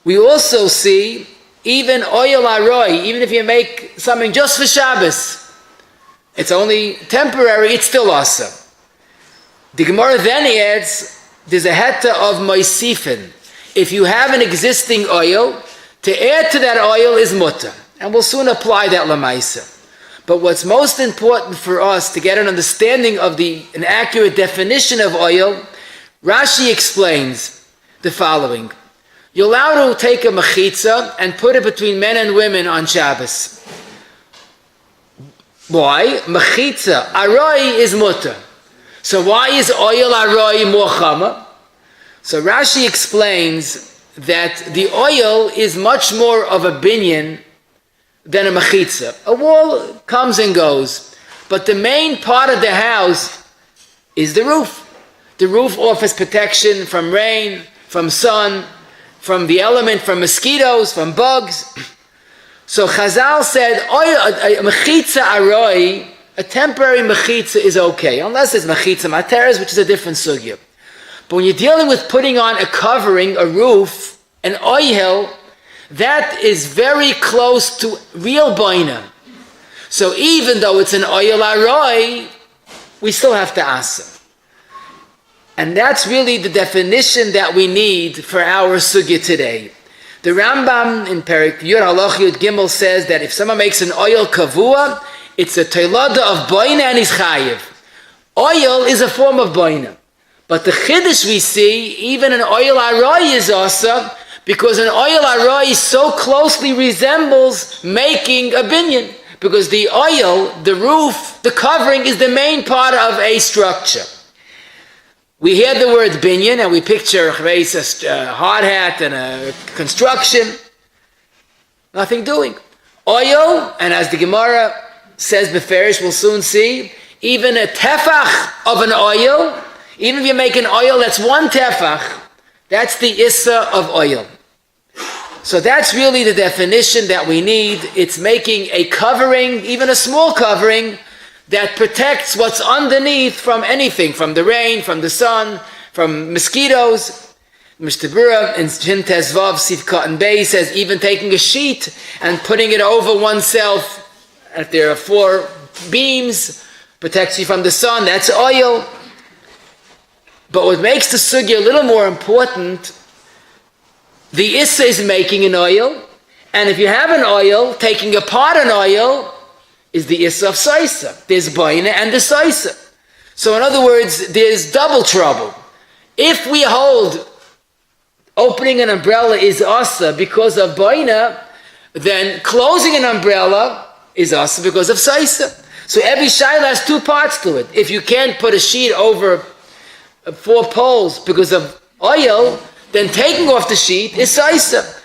We also see even oil aroi, even if you make something just for Shabbos, it's only temporary, it's still awesome. The Gemara then adds, there's a heta of moisifin. If you have an existing oil, to add to that oil is mutter. And we'll soon apply that lamaisa. But what's most important for us to get an understanding of an accurate definition of oil, Rashi explains the following. You're allowed to take a mechitza and put it between men and women on Shabbos. Why? Mechitza, aroi is mutter. So why is oil aroi more chama? So Rashi explains that the oil is much more of a binyan than a mechitza. A wall comes and goes, but the main part of the house is the roof. The roof offers protection from rain, from sun, from the element, from mosquitoes, from bugs. So Chazal said, a mechitza aroi, a temporary mechitza is okay, unless it's mechitza materes, which is a different sugya. But when you're dealing with putting on a covering, a roof, an ohel, that is very close to real boina. So even though it's an ohel aroi, we still have to asa. And that's really the definition that we need for our sugya today. The Rambam in Perik Yud Halach Yud Gimel says that if someone makes an oil kavua, it's a teilada of boina and is chayiv. Oil is a form of boina. But the chiddush we see, even an oil aroi is also, because an oil aroi so closely resembles making a binyan. Because the oil, the roof, the covering is the main part of a structure. We hear the word binyan and we picture a hard hat and a construction. Nothing doing. Oil, and as the Gemara says beferish, we'll soon see, even a tefach of an oil, even if you make an oil that's one tefach, that's the issa of oil. So that's really the definition that we need. It's making a covering, even a small covering, that protects what's underneath from anything, from the rain, from the sun, from mosquitoes. Mr. Bura in Shin Tezvav, Sivka and Bey says even taking a sheet and putting it over oneself, if there are 4 beams, protects you from the sun, that's oil. But what makes the sugya a little more important, the issa is making an oil, and if you have an oil, taking apart an oil is the issa of saisa. There's baina and the saisa. So in other words, there's double trouble. If we hold opening an umbrella is asa because of baina, then closing an umbrella is asa because of saisa. So every shaila has 2 parts to it. If you can't put a sheet over 4 poles because of oil, then taking off the sheet is saisa.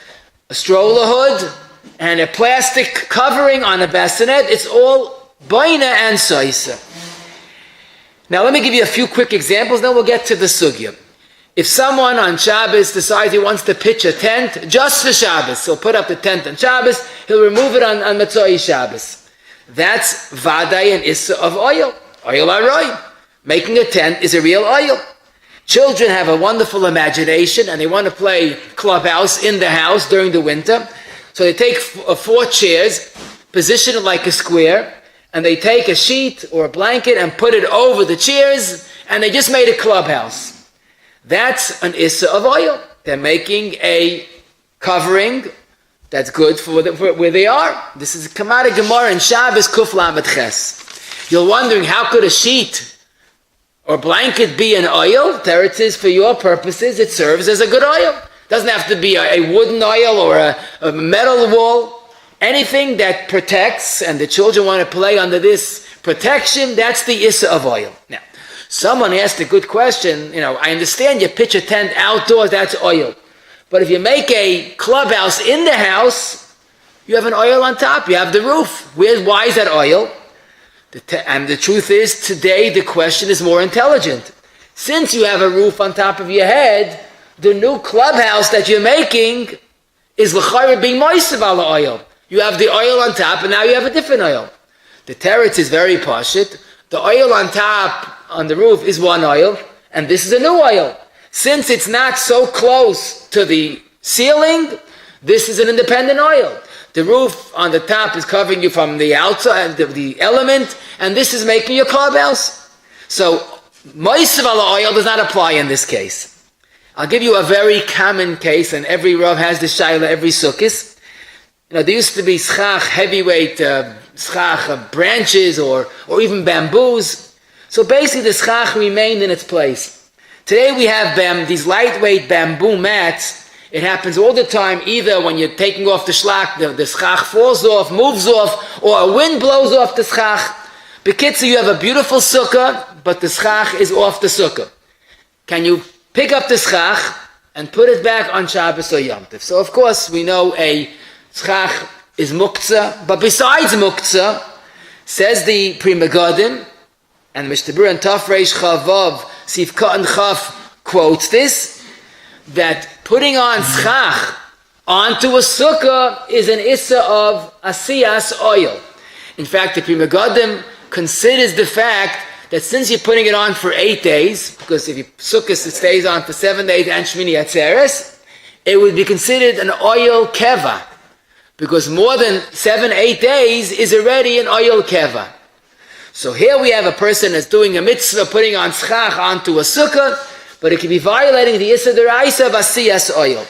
A stroller hood and a plastic covering on a bassinet, it's all baina and saisa. Now let me give you a few quick examples, then we'll get to the sugya. If someone on Shabbos decides he wants to pitch a tent just for Shabbos, he'll put up the tent on Shabbos, he'll remove it on Matzoi Shabbos. That's vaday and issa of oil. Oil aroi. Making a tent is a real oil. Children have a wonderful imagination and they want to play clubhouse in the house during the winter. So they take 4 chairs, position it like a square, and they take a sheet or a blanket and put it over the chairs, and they just made a clubhouse. That's an issa of oil. They're making a covering that's good for where they are. This is Kamara Gemara in Shabbos Kuf Lamed Ches. You're wondering, how could a sheet or blanket be an oil? There it is, for your purposes, it serves as a good oil. Doesn't have to be a wooden oil or a metal wall. Anything that protects, and the children want to play under this protection, that's the issa of oil. Now, someone asked a good question. I understand you pitch a tent outdoors, that's oil. But if you make a clubhouse in the house, you have an oil on top, you have the roof. Why is that oil? And the truth is, today the question is more intelligent. Since you have a roof on top of your head, the new clubhouse that you're making is l'chayr being moisav ala oil. You have the oil on top, and now you have a different oil. The teretz is very pashit. The oil on top, on the roof, is one oil, and this is a new oil. Since it's not so close to the ceiling, this is an independent oil. The roof on the top is covering you from the outside, the element, and this is making your carb house. So, Moisav ala oil does not apply in this case. I'll give you a very common case, and every Rav has the Shaila, every Sukkis. There used to be schach, heavyweight schach branches or even bamboos. So basically the schach remained in its place. Today we have these lightweight bamboo mats. It happens all the time, either when you're taking off the shlach, the schach falls off, moves off, or a wind blows off the schach. Bekitzer, you have a beautiful sukkah, but the schach is off the sukkah. Can you pick up the schach and put it back on Shabbos or Yom Tov? So of course we know a schach is muktzah, but besides muktzah, says the Pri Megadim, and Mishnah Berurah and Taf Reish Chavav, Sivka and Chaf quotes this, that putting on schach onto a sukkah is an issa of asiyas oil. In fact, the Pri Megadim considers the fact that since you're putting it on for 8 days, because if you sukkah it stays on for 7 days and Shmini Atzeres, it would be considered an oil keva, because more than 7-8 days is already an oil keva. So here we have a person that's doing a mitzvah, putting on schach onto a sukkah, but it could be violating the Issa D'Oraisa of Asiyas oil.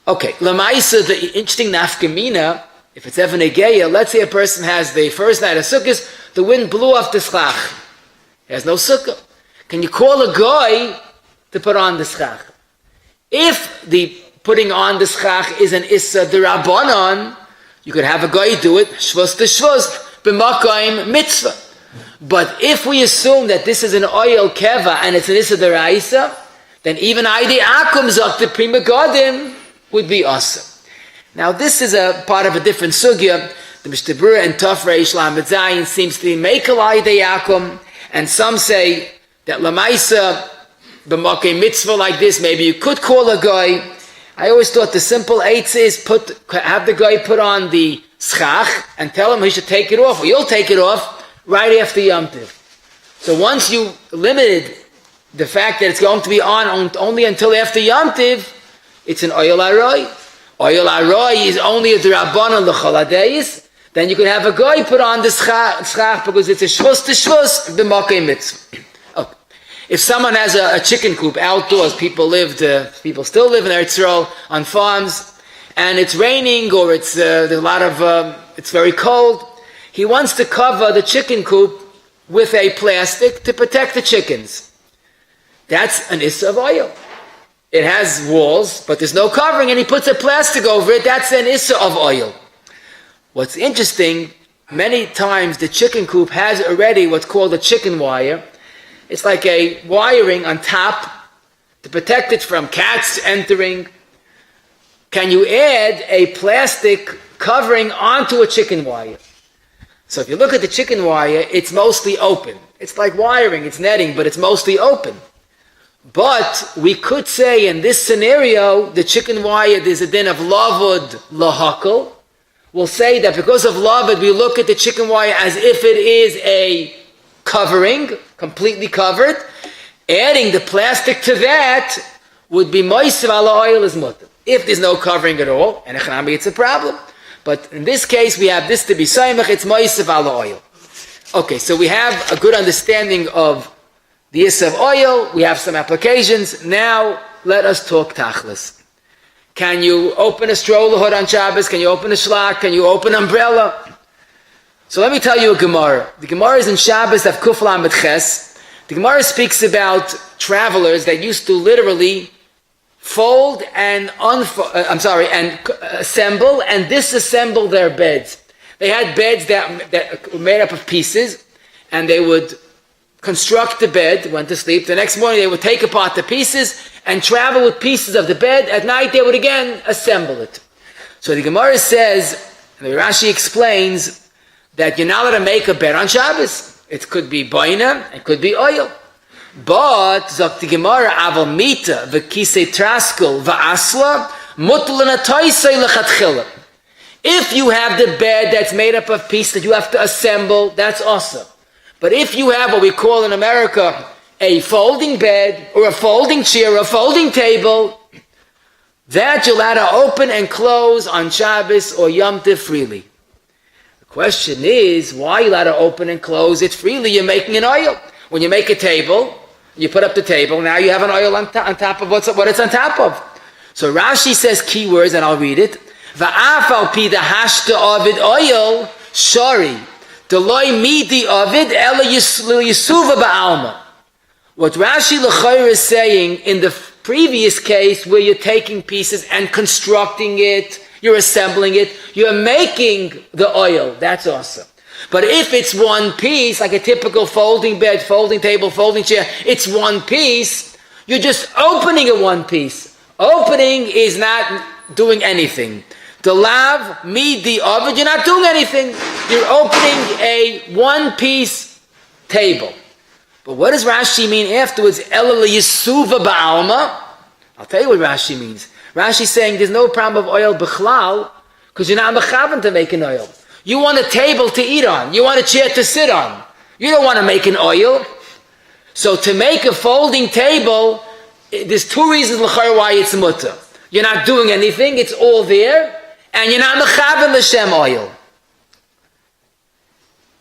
Okay, Lamaisa, the interesting nafkamina, if it's Evan Egeya, let's say a person has the first night of sukkahs, the wind blew off the schach. He has no sukkah. Can you call a guy to put on the schach? If the putting on the schach is an Issa D'Rabbanan, you could have a guy do it, shvus to shvus, b'makayim mitzvah. But if we assume that this is an oil keva and it's an Issa D'Oraisa, then even Aidi Akum Zok, the Pri Megadim, would be awesome. Now this is a part of a different sugya. The Mishnah Berurah and Taf Reish Lamed Zayin seems to be Mekel Aidi Akum, and some say that Lamaisa, b'makayim mitzvah like this, maybe you could call a guy. I always thought the simple eitzah is have the guy put on the schach and tell him he should take it off, or you'll take it off right after Yom Tov. So once you limited the fact that it's going to be on only until after Yom Tov, it's an Ohel Aroi. Ohel Aroi is only a D'Rabbanan l'chol hadayis. Then you can have a guy put on the schach because it's a shvus to shvus b'makayim mitzvah. Okay. If someone has a chicken coop outdoors, people still live in Eretz Yisrael on farms, and it's raining or it's there's a lot of it's very cold. He wants to cover the chicken coop with a plastic to protect the chickens. That's an issa of oil. It has walls, but there's no covering, and he puts a plastic over it. That's an issa of oil. What's interesting, many times the chicken coop has already what's called a chicken wire. It's like a wiring on top to protect it from cats entering. Can you add a plastic covering onto a chicken wire? So if you look at the chicken wire, it's mostly open. It's like wiring, it's netting, but it's mostly open. But we could say in this scenario, the chicken wire, there's a din of lavud lahakal. We'll say that because of lavud, we look at the chicken wire as if it is a covering, completely covered. Adding the plastic to that would be moisav ala oil is mutter. If there's no covering at all, and it's a problem. But in this case, we have this to be saimach, it's moisav ala oil. Okay, so we have a good understanding of the issa of oil. We have some applications. Now, let us talk tachlis. Can you open a stroller hood on Shabbos? Can you open a shlach? Can you open an umbrella? So let me tell you a Gemara. The Gemara is in Shabbos of Kuf Lamed Ches. The Gemara speaks about travelers that used to literally fold and assemble and disassemble their beds. They had beds that were made up of pieces, and they would construct the bed, went to sleep. The next morning they would take apart the pieces and travel with pieces of the bed. At night they would again assemble it. So the Gemara says, and the Rashi explains, that you're not allowed to make a bed on Shabbos. It could be baina, it could be oil. But, zok the Gemara, aval mita, v'kisei traskel, v'asla, mutlana toisei lechatchila. If you have the bed that's made up of pieces that you have to assemble, that's awesome. But if you have what we call in America a folding bed, or a folding chair, or a folding table, that you're allowed to open and close on Shabbos or Yom Tov freely. The question is, why are you allowed to open and close it freely? You're making an oil. When you make a table, you put up the table, now you have an oil on top of what it's on top of. So Rashi says keywords, and I'll read it. Va'afal pi the hashta ovid oil, shari. Deloy midi ovid, ela yisuva ba'alma. What Rashi L'chayr is saying in the previous case where you're taking pieces and constructing it, you're assembling it, you're making the oil, that's awesome. But if it's one piece, like a typical folding bed, folding table, folding chair, it's one piece, you're just opening a one piece. Opening is not doing anything. The lav, midi, ovid, you're not doing anything. You're opening a one piece table. But what does Rashi mean afterwards? Ela yisuva ba'alma. I'll tell you what Rashi means. Rashi's saying there's no problem of oil b'chlal because you're not mechavan to make an oil. You want a table to eat on. You want a chair to sit on. You don't want to make an oil. So to make a folding table, there's two reasons why it's mutter. You're not doing anything. It's all there. And you're not mechavan l'shem oil.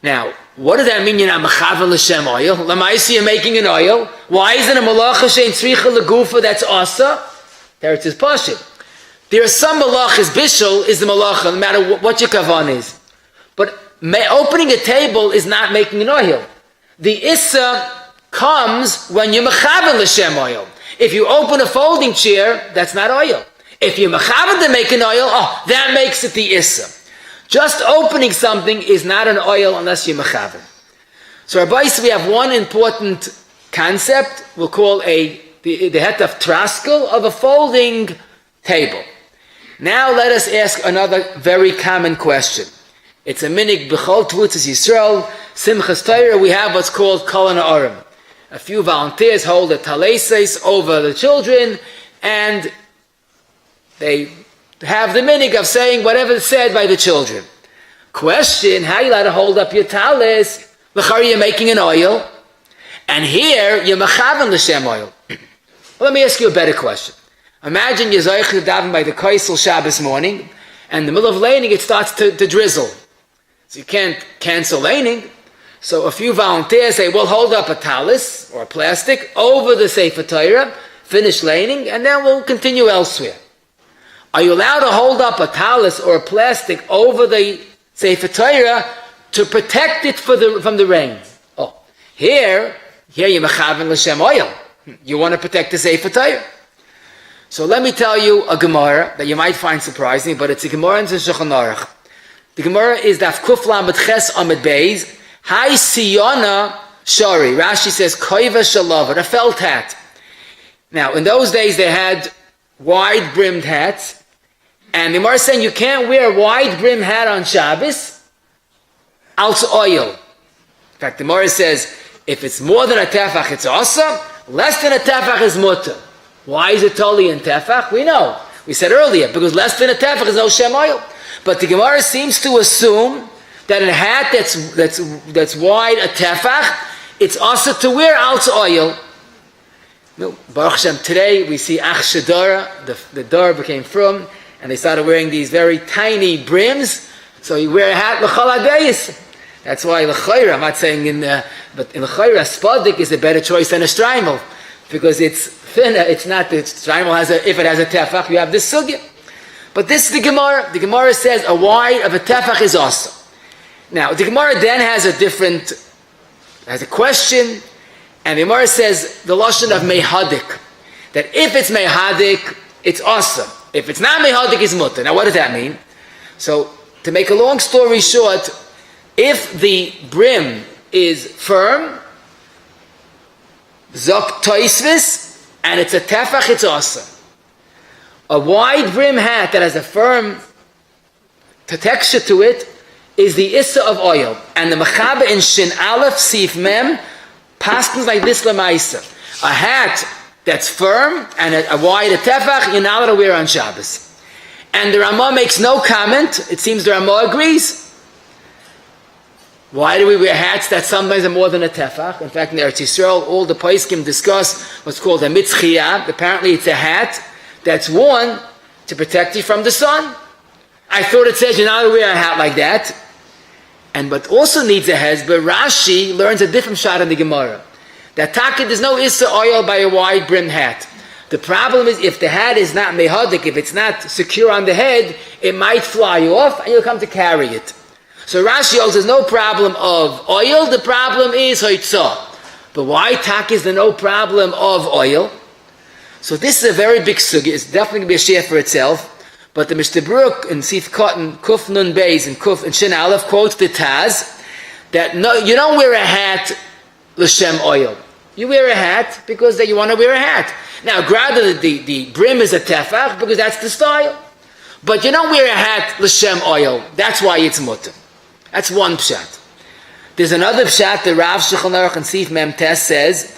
Now, what does that mean you're not mechavan l'shem oil? Lamaisi, you're making an oil. Why isn't a malacha shein tzricha legufa that's asa? There it is pashut. There are some malachas, bishul is the malacha, no matter what your kavan is. But opening a table is not making an oil. The issa comes when you're mechavan l'shem oil. If you open a folding chair, that's not oil. If you're mechavan to make an oil, that makes it the issa. Just opening something is not an oil unless you're mechavan. So Rabbi, we have one important concept we'll call the het of traskel of a folding table. Now let us ask another very common question. It's a minig b'chol tvutzas Yisrael, Simchas Torah, we have what's called kol ha'orim. A few volunteers hold the taleses over the children, and they have the minig of saying whatever is said by the children. Question, how are you allowed to hold up your talis? L'chari, you're making an oil, and here you're mechavan l'shem oil. Let me ask you a better question. Imagine you're zoich to daven by the Kaisel Shabbos morning, and in the middle of laning it starts to drizzle. So you can't cancel laning. So a few volunteers say, we'll hold up a talis, or a plastic, over the Sefer Torah, finish laning, and then we'll continue elsewhere. Are you allowed to hold up a talis or a plastic over the Sefer Torah to protect it from the rain? Here you're mechavan l'shem oil. You want to protect the Sefer Torah. So let me tell you a Gemara that you might find surprising, but it's a Gemara in Shulchan Aruch. The Gemara is Daf Kuf Lamed Ches Amud Beis. Hai Siyona Shari. Rashi says Koiva Shalavar, a felt hat. Now in those days they had wide brimmed hats, and the Gemara is saying you can't wear a wide brimmed hat on Shabbos, als oil. In fact, the Gemara says if it's more than a tefach, it's awesome. Less than a tefach is mutter. Why is it totally in tefach? We know. We said earlier, because less than a tefach is no shem oil. But the Gemara seems to assume that a hat that's wide a tefach, it's also to wear als oil. No, Baruch Hashem, today we see Ach Shadara, the door became from, and they started wearing these very tiny brims. So you wear a hat l'chol hadayis. That's why l'chayra, I'm not saying but in l'chayra, spadik is a better choice than a strimal, because it's thinner. It's not the strimal if it has a tefach, you have this sugya. But this is the Gemara. The Gemara says a wide of a tefach is awesome. Now the Gemara then has a question, and the Gemara says the lashon of mehadik, that if it's mehadik, it's awesome. If it's not mehadik, it's mutter. Now what does that mean? So to make a long story short, if the brim is firm, zok toisvis, and it's a tefach, it's awesome. A wide brim hat that has a firm texture to it is the issa of oil. And the mechaber in Shin Aleph Sif Mem paskins like this lemaisa. A hat that's firm and a wide tefach, you're not allowed to wear on Shabbos. And the Ramah makes no comment. It seems the Ramah agrees. Why do we wear hats that sometimes are more than a tefach? In fact, in Eretz Yisrael, all the poskim discuss what's called a mitzchiyah. Apparently, it's a hat that's worn to protect you from the sun. I thought it says you're not to wear a hat like that. And what also needs a hezbollah, Rashi learns a different shot in the Gemara. That taka, there's no issa oil by a wide brimmed hat. The problem is if the hat is not mehadik, if it's not secure on the head, it might fly off and you'll come to carry it. So Rashi holds there's no problem of oil, the problem is hoitzah. But why taka is there no problem of oil? So this is a very big sugi. It's definitely going to be a share for itself. But the Mishnah Berurah in Sif Cotton, Kuf Nun Beis, and Kuf and Shin Aleph quotes the Taz that no, you don't wear a hat l'shem oil. You wear a hat because you want to wear a hat. Now, granted, the brim is a tefach because that's the style. But you don't wear a hat l'shem oil. That's why it's mutter. That's one pshat. There's another pshat that Rav Shulchan Aruch and Sif Mem Tes says,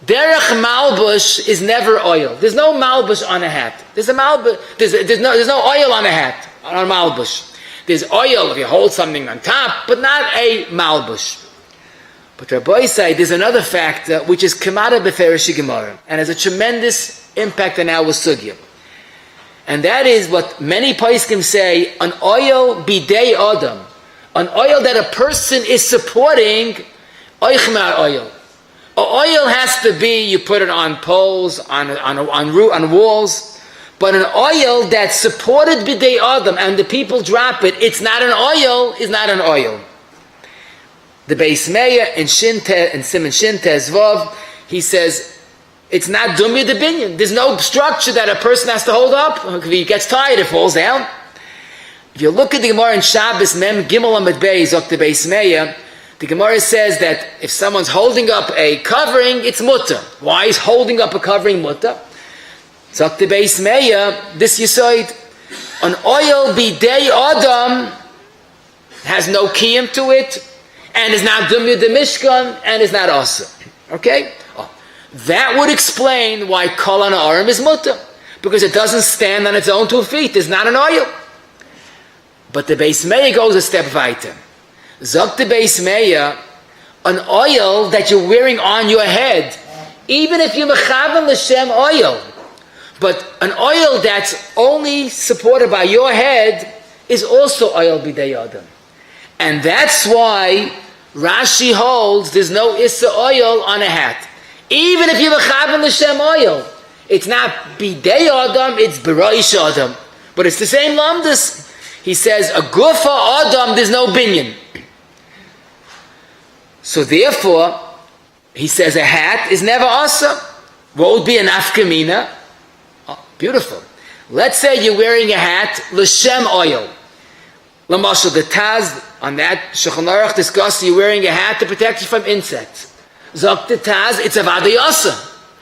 Derech malbush is never oil. There's no malbush on a hat. There's no oil on a hat, on a malbush. There's oil if you hold something on top, but not a malbush. But Rabbi say there's another factor which is Kamada Beferish Gemara and has a tremendous impact on our sugya. And that is what many poskim say, an oil bidei adam, an oil that a person is supporting, oichmar oil. An oil has to be, you put it on poles, on walls, but an oil that's supported bidei adam and the people drop it, it's not an oil, is not an oil. The Beis Meir in Simon Shin Tezvav, he says, it's not dumya de binyan. There's no structure that a person has to hold up. If he gets tired, it falls down. If you look at the Gemara in Shabbos, Mem Gimel Amid Beis, the Beis Meir, the Gemara says that if someone's holding up a covering, it's mutter. Why is holding up a covering mutter? Zok the Beis Meir, this yisoid, an oil bidei adam has no kiyum to it, and is not dumya de mishkan, and is not asa. Okay? That would explain why kol ha'arim is mutter, because it doesn't stand on its own 2 feet. It's not an oil. But the Beis Meir goes a step weiter. Zok the Beis Meir, an oil that you're wearing on your head, even if you're mechavan l'shem oil, but an oil that's only supported by your head is also oil bidei adam. And that's why Rashi holds there's no issa oil on a hat. Even if you have a chavan l'shem oil, it's not bidei adam, it's beroish adam. But it's the same lamdus. He says, a gufa adam, there's no binyan. So therefore, he says a hat is never asa. What would be an afkamina? Oh, beautiful. Let's say you're wearing a hat l'shem oil. Lamashal, the Taz, on that, Shulchan Aruch discussed you're wearing a hat to protect you from insects. Zok the Taz, it's a vadiyasa.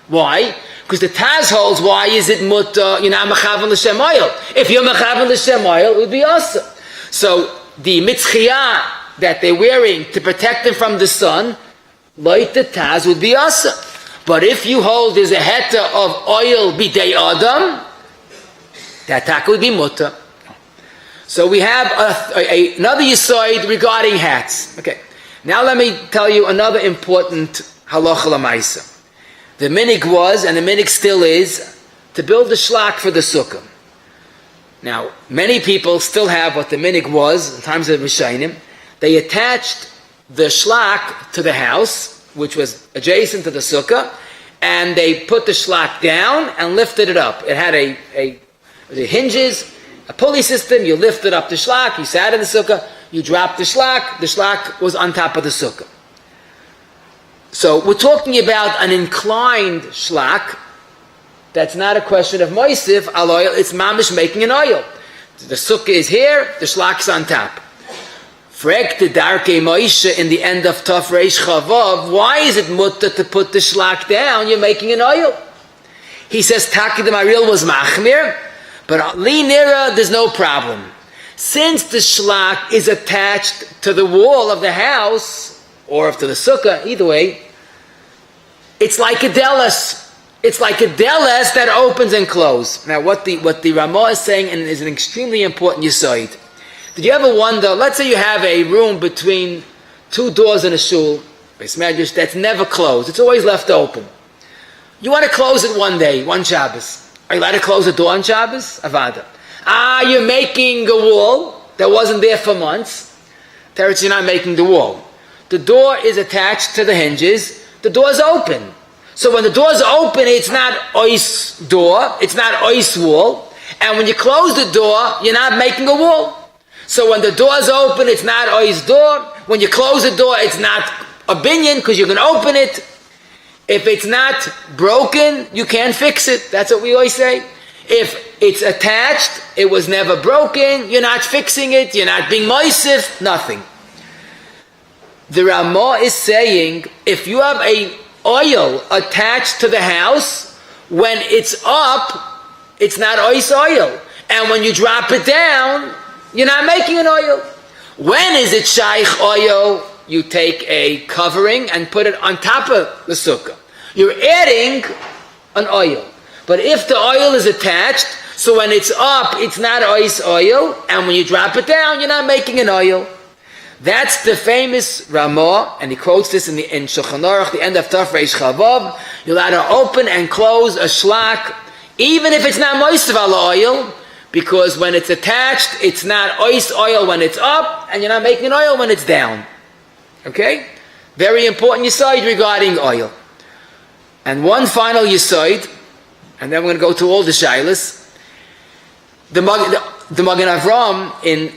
Why? Because the Taz holds, why is it mutter, you're not mechavan l'shem oil? If you're mechavan l'shem oil, it would be asa. So, the mitzchiyah that they're wearing to protect them from the sun, like the Taz would be asa. But if you hold there's a heta of oil bidei adam, that taka would be mutter. So we have another yisoid regarding hats. Okay, now let me tell you another important halacha l'maisa. The minig was, and the minig still is, to build a shlak for the sukkah. Now, many people still have what the minig was in times of Rishayim. They attached the shlak to the house, which was adjacent to the sukkah, and they put the shlak down and lifted it up. It had the hinges, a pulley system. You lifted up the shlak, you sat in the sukkah, you dropped the shlak was on top of the sukkah. So we're talking about an inclined shlak. That's not a question of moisif al oil, it's mamish making an oil. The sukkah is here, the shlak is on top. Frek the darkei Moshe in the end of Tov Reish Chavav, why is it mutter to put the shlak down? You're making an oil. He says Taki the Maril was machmir, but li nira there's no problem. Since the shlak is attached to the wall of the house, or to the sukkah, either way, it's like a delas. It's like a delas that opens and closes. Now what the Ramah is saying, and is an extremely important yisoid. Did you ever wonder, let's say you have a room between 2 doors in a shul, that's never closed. It's always left open. You want to close it one day, one Shabbos. Are you allowed to close the door on Shabbos? Avada. You're making a wall that wasn't there for months. Teretz, you're not making the wall. The door is attached to the hinges. The door's open. So when the door's open, it's not ice door, it's not ice wall. And when you close the door, you're not making a wall. So when the door's open, it's not ice door. When you close the door, it's not a binyan because you can open it. If it's not broken, you can't fix it. That's what we always say. If it's attached, it was never broken, you're not fixing it, you're not being moisif, nothing. The Ramah is saying, if you have a oil attached to the house, when it's up, it's not ice oil. And when you drop it down, you're not making an oil. When is it shaykh oil? You take a covering and put it on top of the sukkah. You're adding an oil. But if the oil is attached, so when it's up, it's not ice oil, and when you drop it down, you're not making an oil. That's the famous Ramah, and he quotes this in Shulchan Aruch, the end of Taf Reish Chavav. You're allowed to open and close a shlak, even if it's not moistav al oil, because when it's attached, it's not ice oil when it's up, and you're not making an oil when it's down. Okay? Very important yesod regarding oil. And one final yesod, and then we're going to go to all the shaylas. The Magen Avram in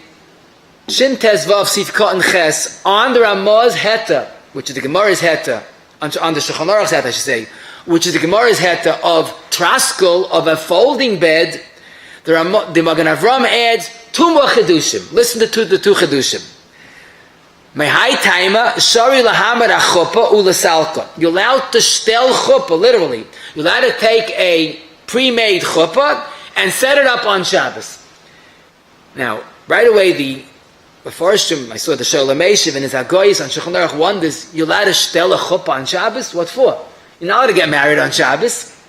Shin Tes Vav Sif Katan Ches on the Ramah's Heta, which is the Gemara's Heta, on the Shulchan Aruch's Heta, I should say, which is the Gemara's Heta of Traskel, of a folding bed, the Magen Avram adds two more Chedushim. Listen to the two Chedushim. Mehai Taima, Shari Lahamad Achupa Ulasalka. You're allowed to stel chuppah, literally. You're allowed to take a pre-made chuppah and set it up on Shabbos. Now, right away, the Mefarshim, I saw the Sholem Eshiv and his Hagoyis on Shulchan Aruch wonders, you're allowed to stel a chuppah on Shabbos? What for? You're not allowed to get married on Shabbos.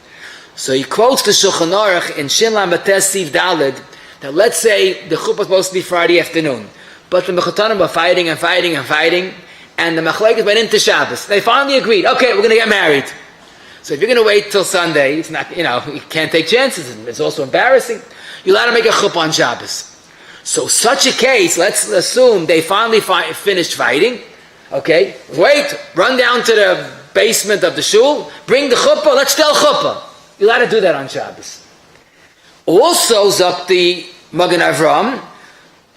So he quotes the Shulchan Aruch in Shin Lamed Tes Siv Daled that let's say the chuppah is supposed to be Friday afternoon, but the Mechutanim were fighting, and the Machlekes went into Shabbos. They finally agreed, okay, we're going to get married. So if you're going to wait till Sunday, it's not, you can't take chances. It's also embarrassing. You're allowed to make a chuppah on Shabbos. So such a case, let's assume they finally finished fighting. Okay, wait, run down to the basement of the shul, bring the chuppah, let's tell chuppah. You're allowed to do that on Shabbos. Also, Zakti Magen Avram,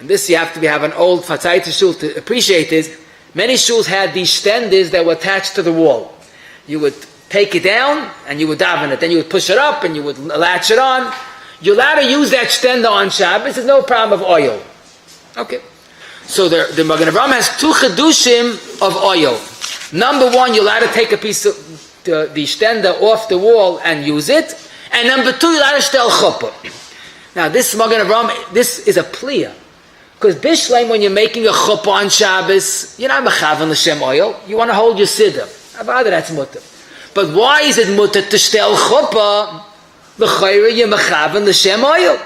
and this you have to have an old Fatayta shul to appreciate this. Many shuls had these stenders that were attached to the wall. You would take it down and you would daven it. Then you would push it up and you would latch it on. You're allowed to use that stender on Shabbos. There's no problem of oil. Okay. So the Magen Avram has two chedushim of oil. Number one, you're allowed to take a piece of the stender off the wall and use it. And number two, you're allowed to stel chuppah. Now this Magen Avram, this is a pliya. Because Bishleim, when you're making a chuppah on Shabbos, you're not mechavan l'shem oil. You want to hold your siddur. Avada, that's mutter. But why is it mutter to stel chuppah? L'chayra, you're mechavan l'shem oil.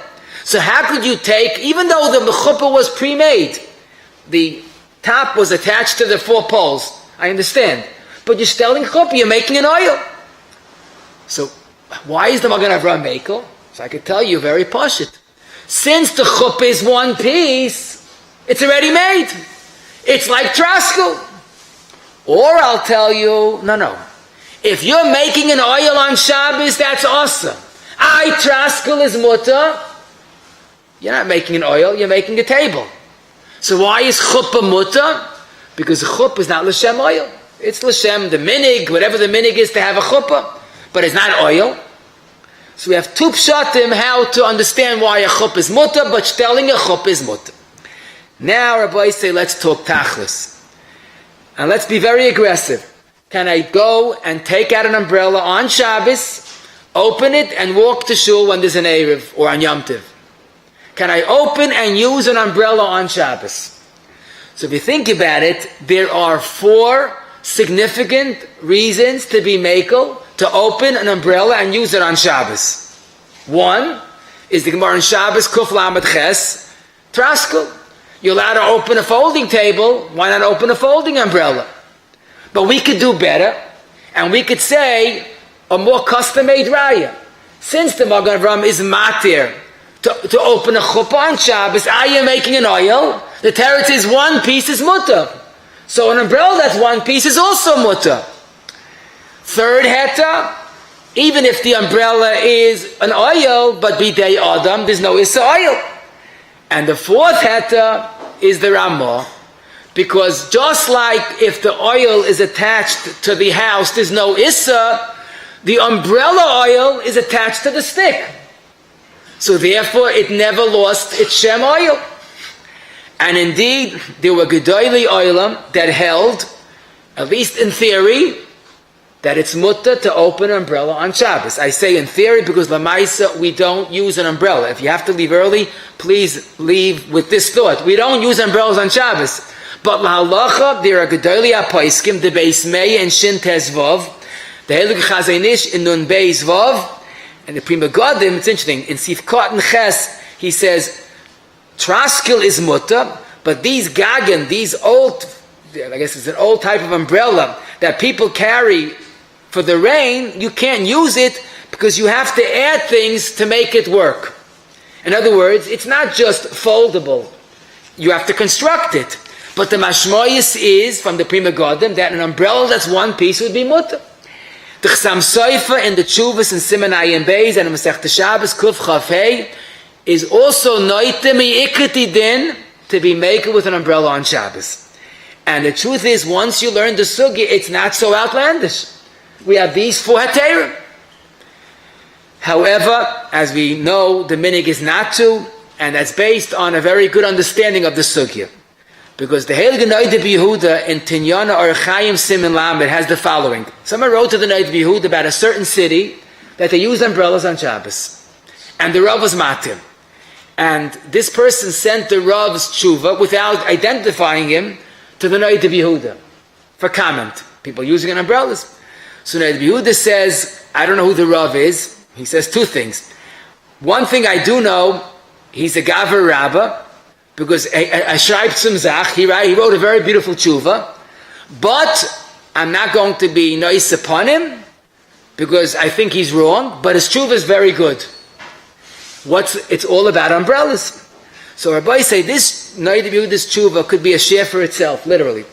So how could you take, even though the chuppah was pre-made, the top was attached to the four poles, I understand. But you're stelling chuppah, you're making an oil. So why is the Magen Avram mekel? So I could tell you very pashut. Since the chuppah is one piece, it's already made. It's like traskel. Or I'll tell you, no. If you're making an oil on Shabbos, that's awesome. Traskel is mutter. You're not making an oil, you're making a table. So why is chuppah mutter? Because the chuppah is not l'shem oil. It's l'shem, the minig, whatever the minig is to have a chuppah. But it's not oil. So we have two pshatim how to understand why a chuppah is mutter, but telling a chuppah is mutter. Now Rabbi say, let's talk tachlis. And let's be very aggressive. Can I go and take out an umbrella on Shabbos, open it, and walk to shul when there's an Erev or on Yom Tov? Can I open and use an umbrella on Shabbos? So if you think about it, there are four significant reasons to be mekel, to open an umbrella and use it on Shabbos. One is the Gemara in Shabbos, Kuf Lamed Ches, Traskel. You're allowed to open a folding table, why not open a folding umbrella? But we could do better, and we could say a more custom-made raya. Since the Magen Avraham is matir to open a chuppah on Shabbos, are you making an oil? The teretz is one piece is mutter. So an umbrella that's one piece is also mutter. Third heta, even if the umbrella is an oil, but bidei adam, there's no issa oil. And the fourth heta is the Ramah, because just like if the oil is attached to the house, there's no issa, the umbrella oil is attached to the stick. So therefore it never lost its Shem oil. And indeed, there were Gedolei Olam that held, at least in theory, that it's mutter to open an umbrella on Shabbos. I say in theory because Lamaisa, we don't use an umbrella. If you have to leave early, please leave with this thought. We don't use umbrellas on Shabbos. But lahalacha, there are Gedolei HaPoskim, the Beis Meir and Shin Tez Vav, the Heilig Chazon Ish in Nun Beis Vav, and the Prima Godim, it's interesting, in Sif Kot and Ches, he says, Traskil is mutter, but these gagan, these old, I guess it's an old type of umbrella that people carry for the rain, you can't use it because you have to add things to make it work. In other words, it's not just foldable. You have to construct it. But the mashmoyis is, from the Prima Godim, that an umbrella that's one piece would be mutter. The Chsam Soifa in the Tshuvas and Siman Ayin Beis and the Masechta Shabbos Kuf Chaf Hei is also noite mi'ikati din to be making with an umbrella on Shabbos. And the truth is, once you learn the sugya, it's not so outlandish. We have these four heterim. However, as we know, the minig is not to, and that's based on a very good understanding of the sugya. Because the Heilige Noid of Yehuda in Tinyana or Chaim Siman Lamed has the following. Someone wrote to the Noid of Yehuda about a certain city that they used umbrellas on Shabbos. And the Rav was matir. And this person sent the Rav's tshuva without identifying him to the Noid of Yehuda for comment. People using an umbrellas. So Noid of Yehuda says, I don't know who the Rav is. He says two things. One thing I do know, he's a Gaver Rabbah, because I schreibt zum Zach, he wrote a very beautiful tshuva, but I'm not going to be nice upon him, because I think he's wrong, but his tshuva is very good. It's all about umbrellas. So Rabbi say this Noid of Yehuda's tshuva could be a share for itself, literally.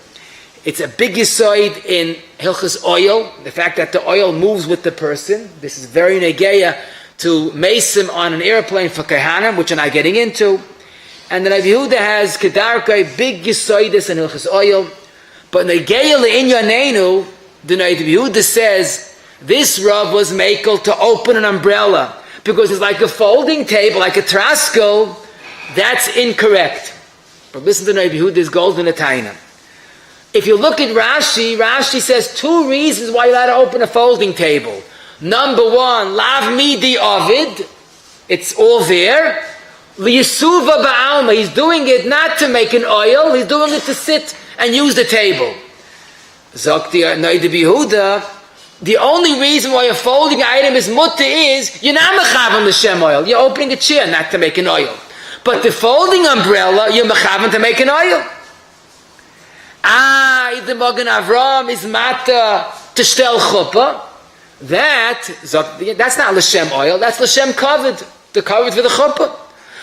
It's a big yisoid in Hilchas oil, the fact that the oil moves with the person. This is very negeya to mason on an airplane for Kehanim, which I'm not getting into. And the Noid of Yehuda has Kedarkai, big yisoidis in Hilchas oil. But negeya le'inyanenu, the Noid of Yehuda says, this Rav was makel to open an umbrella, because it's like a folding table, like a traskel. That's incorrect. But listen to Noid of Yehuda's golden ataina. If you look at Rashi, Rashi says two reasons why you're allowed to open a folding table. Number one, lav midi ovid, it's all there. Liyisuva ba'alma, he's doing it not to make an oil, he's doing it to sit and use the table. Zokti Noid of Yehuda, the only reason why a folding item is mutter is, you're not mechavan l'shem oil, you're opening a chair not to make an oil. But the folding umbrella, you're mechavan to make an oil. The Magen Avraham is mata to shtel chuppah. That's not l'shem oil, that's l'shem kavod, the kavod for the chuppah.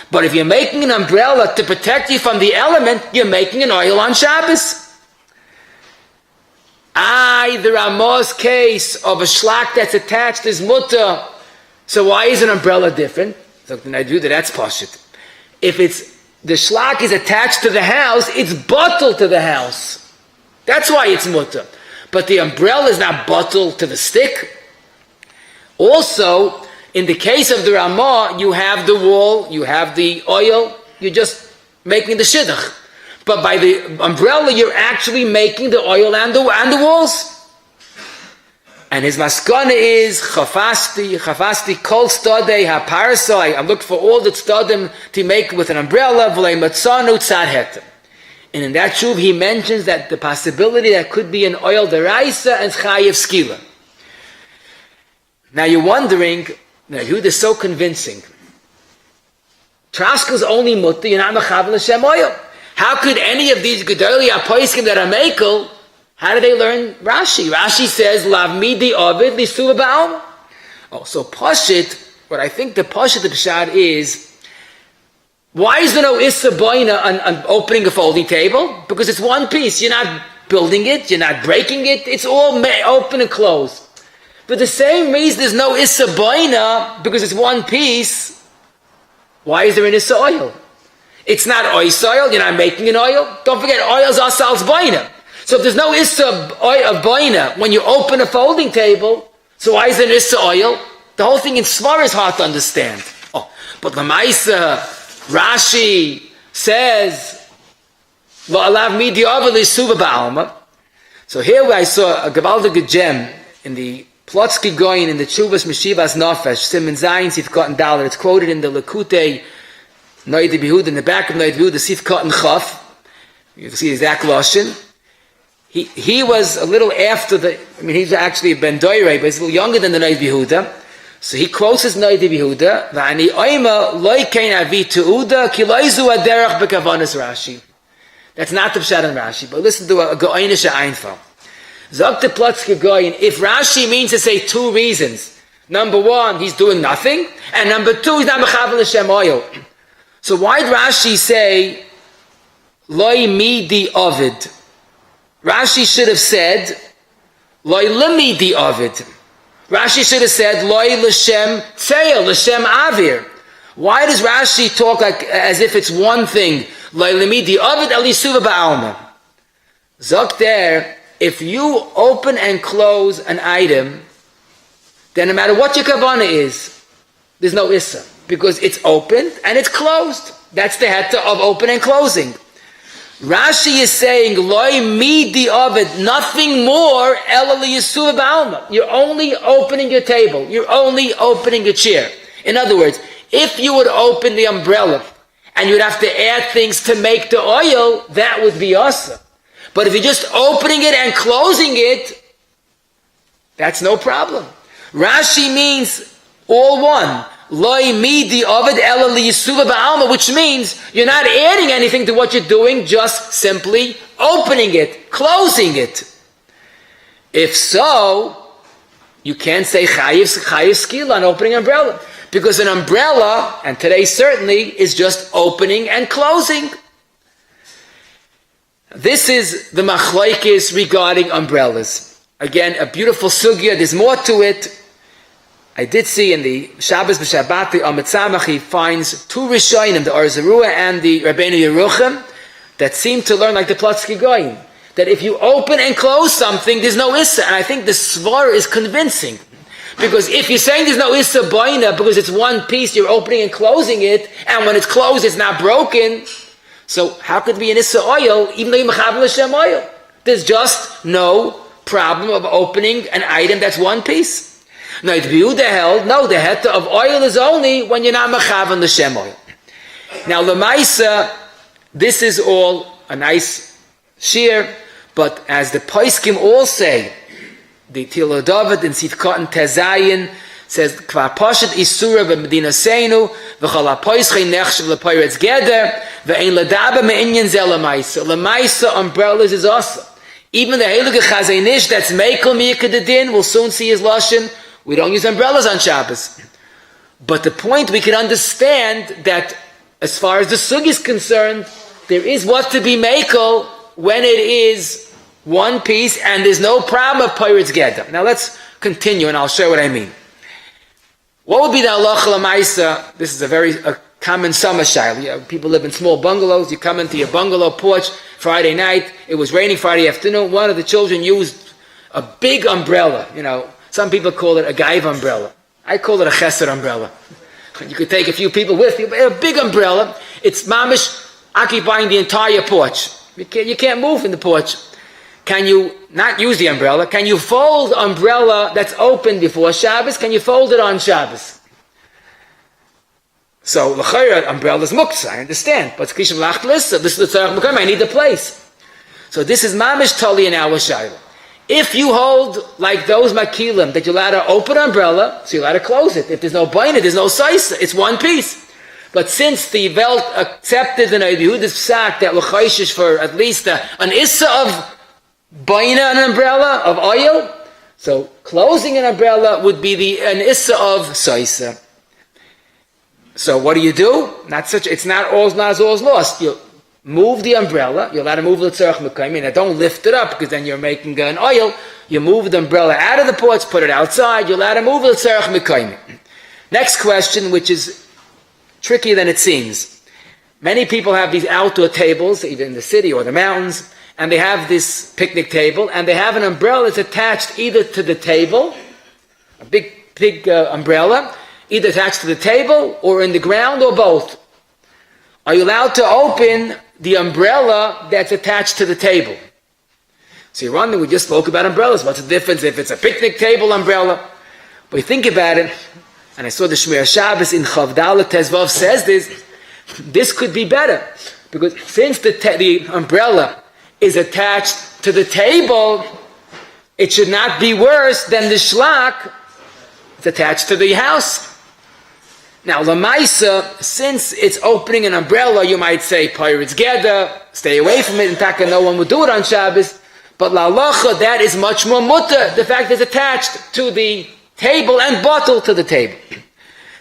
But if you're making an umbrella to protect you from the element, you're making an oil on Shabbos. The Ramah's case of a shlak that's attached is mutter. So why is an umbrella different? So I do that's pashut. If the shlak is attached to the house, it's bottled to the house. That's why it's mutter. But the umbrella is not bottled to the stick. Also, in the case of the Ramah, you have the wall, you have the oil, you're just making the shidduch. But by the umbrella, you're actually making the oil and the walls. And his maskana is chafasti kol stadei haparasai. I looked for all the stadim to make with an umbrella. V'lei matzanu tzad hetem. And in that shuv, he mentions that the possibility that could be an oil deraisa and chayev skila. Now you're wondering, Yehuda is so convincing. Traskel's only mutter, you're not mechavan l'shem oil. How could any of these Gedolei HaPoskim that are mekel, how do they learn Rashi? Rashi says, lav midi ovid lisuva ba'alma. Oh, so pashit, what I think the Pasha the Pshad is, why is there no Issa Boina on opening a folding table? Because it's one piece. You're not building it, you're not breaking it, it's all open and closed. For the same reason there's no Issa Boina, because it's one piece, why is there an Issa oil? It's not oil, you're not making an oil. Don't forget, oil's asal's Boina. So if there's no Issa of Boina when you open a folding table, so why is there an Issa oil? The whole thing in Svar is hard to understand. Oh, but Lamaisa, Rashi says, so here I saw a gewaltige gem in the Plotsky Goyin in the Chuvas Meshivas Nafesh, Siman Zayin, Sif Cotton Dollar. It's quoted in the Lekutei Noid Bihud, in the back of Noid Bihud, the Sif Cotton Chaf. You can see the exact Lashon. He was a little after he's actually a Ben Doire, but he's a little younger than the Noid Bihuda. So he quotes his Noid Bihuda, V'ani Oima Loikein Avi Tu'uda Kiloizu Aderach Bekavanas Rashi. That's not the Pshat on Rashi, but listen to a Go'enisha Einfall. Zog the Plotsky Goyin, if Rashi means to say two reasons, number one, he's doing nothing, and number two, he's not Mechavel Hashem oil. So why did Rashi say, Loi Midi Ovid? Rashi should have said, Loi Limidi Ovid. Rashi should have said, Loi L'Shem Tzeil, L'Shem Avir. Why does Rashi talk like as if it's one thing? Zok there, if you open and close an item, then no matter what your kavanah is, there's no issa, because it's opened and it's closed. That's the heta of open and closing. Rashi is saying, loy midi ovid, nothing more, you're only opening your table, you're only opening your chair. In other words, if you would open the umbrella and you'd have to add things to make the oil, that would be awesome. But if you're just opening it and closing it, that's no problem. Rashi means all one. Loi midi ovid ela liyisuva ba'alma, which means you're not adding anything to what you're doing, just simply opening it, closing it. If so, you can't say chayiv skila on opening an umbrella. Because an umbrella, and today certainly, is just opening and closing. This is the machlokes regarding umbrellas. Again, a beautiful sugya, there's more to it. I did see in the Shabbos b'Shabbat, the Amitzamach, he finds two Rishonim, the Arzarua and the Rabbeinu Yerucham, that seem to learn like the Plotsky Goyim, that if you open and close something, there's no issa. And I think the Svar is convincing. Because if you're saying there's no issa boina, because it's one piece, you're opening and closing it, and when it's closed, it's not broken, so how could it be an issa oil, even though you're mechavel Hashem oil? There's just no problem of opening an item that's one piece. Now, the Yehuda held, no, the heta of oil is only when you're not mechavel Hashem oil. Now, Lamaisa, this is all a nice shear, but as the Paiskim all say, the Tilo David in Sifkat Tezayin says, Kvar Pashat Isura b'Medina Seinu, v'chal ha'poischei nechshav l'poiretz geder, v'ein l'daba me'inyan zeh l'maisa. L'maisa umbrellas is awesome. Even the Heilige Chazanish that's Meikel Miyakadadin, we'll soon see his Lashon, we don't use umbrellas on Shabbos. But the point we can understand that as far as the Sug is concerned, there is what to be Meikel when it is one piece, and there's no problem of Pirates Geda. Now let's continue, and I'll show what I mean. What would be the halacha l'maisa? This is a very common summer shayla. People live in small bungalows. You come into your bungalow porch Friday night. It was raining Friday afternoon. One of the children used a big umbrella. Some people call it a gaiv umbrella. I call it a chesed umbrella. You could take a few people with you, but a big umbrella. It's mamish occupying the entire porch. You can't move in the porch. Can you not use the umbrella? Can you fold umbrella that's open before Shabbos? Can you fold it on Shabbos? So, l'chayra, umbrella's muktzah, I understand. But kishim lachlis, this is the tzarech mukam, I need the place. So this is mamish tali in our shayla. If you hold like those makilim, that you're allowed to open umbrella, so you're allowed to close it. If there's no baina, there's no saisa, it's one piece. But since the Welt accepted the Yehuda's psak that l'chayshish for at least an issa of baina, an umbrella of oil, so closing an umbrella would be an issa of saisa. So what do? It's not all's lost. You move the umbrella. You're allowed to move the tzarech mekayim. Now don't lift it up because then you're making an oil. You move the umbrella out of the pots, put it outside. You're allowed to move the tzarech mekayim. Next question, which is trickier than it seems. Many people have these outdoor tables, either in the city or the mountains, and they have this picnic table, and they have an umbrella that's attached either to the table, a big umbrella, either attached to the table or in the ground or both. Are you allowed to open the umbrella that's attached to the table? So you're wondering, we just spoke about umbrellas. What's the difference if it's a picnic table umbrella? But you think about it, and I saw the Shmir Shabbos in Chavdala Tezvav says this could be better. Because since the umbrella is attached to the table, it should not be worse than the shlak that's attached to the house. Now, Lamaisa, since it's opening an umbrella, you might say, Pirates Geda, stay away from it, in Taka, no one would do it on Shabbos. But La Lacha, that is much more mutter. The fact is attached to the table and bottle to the table.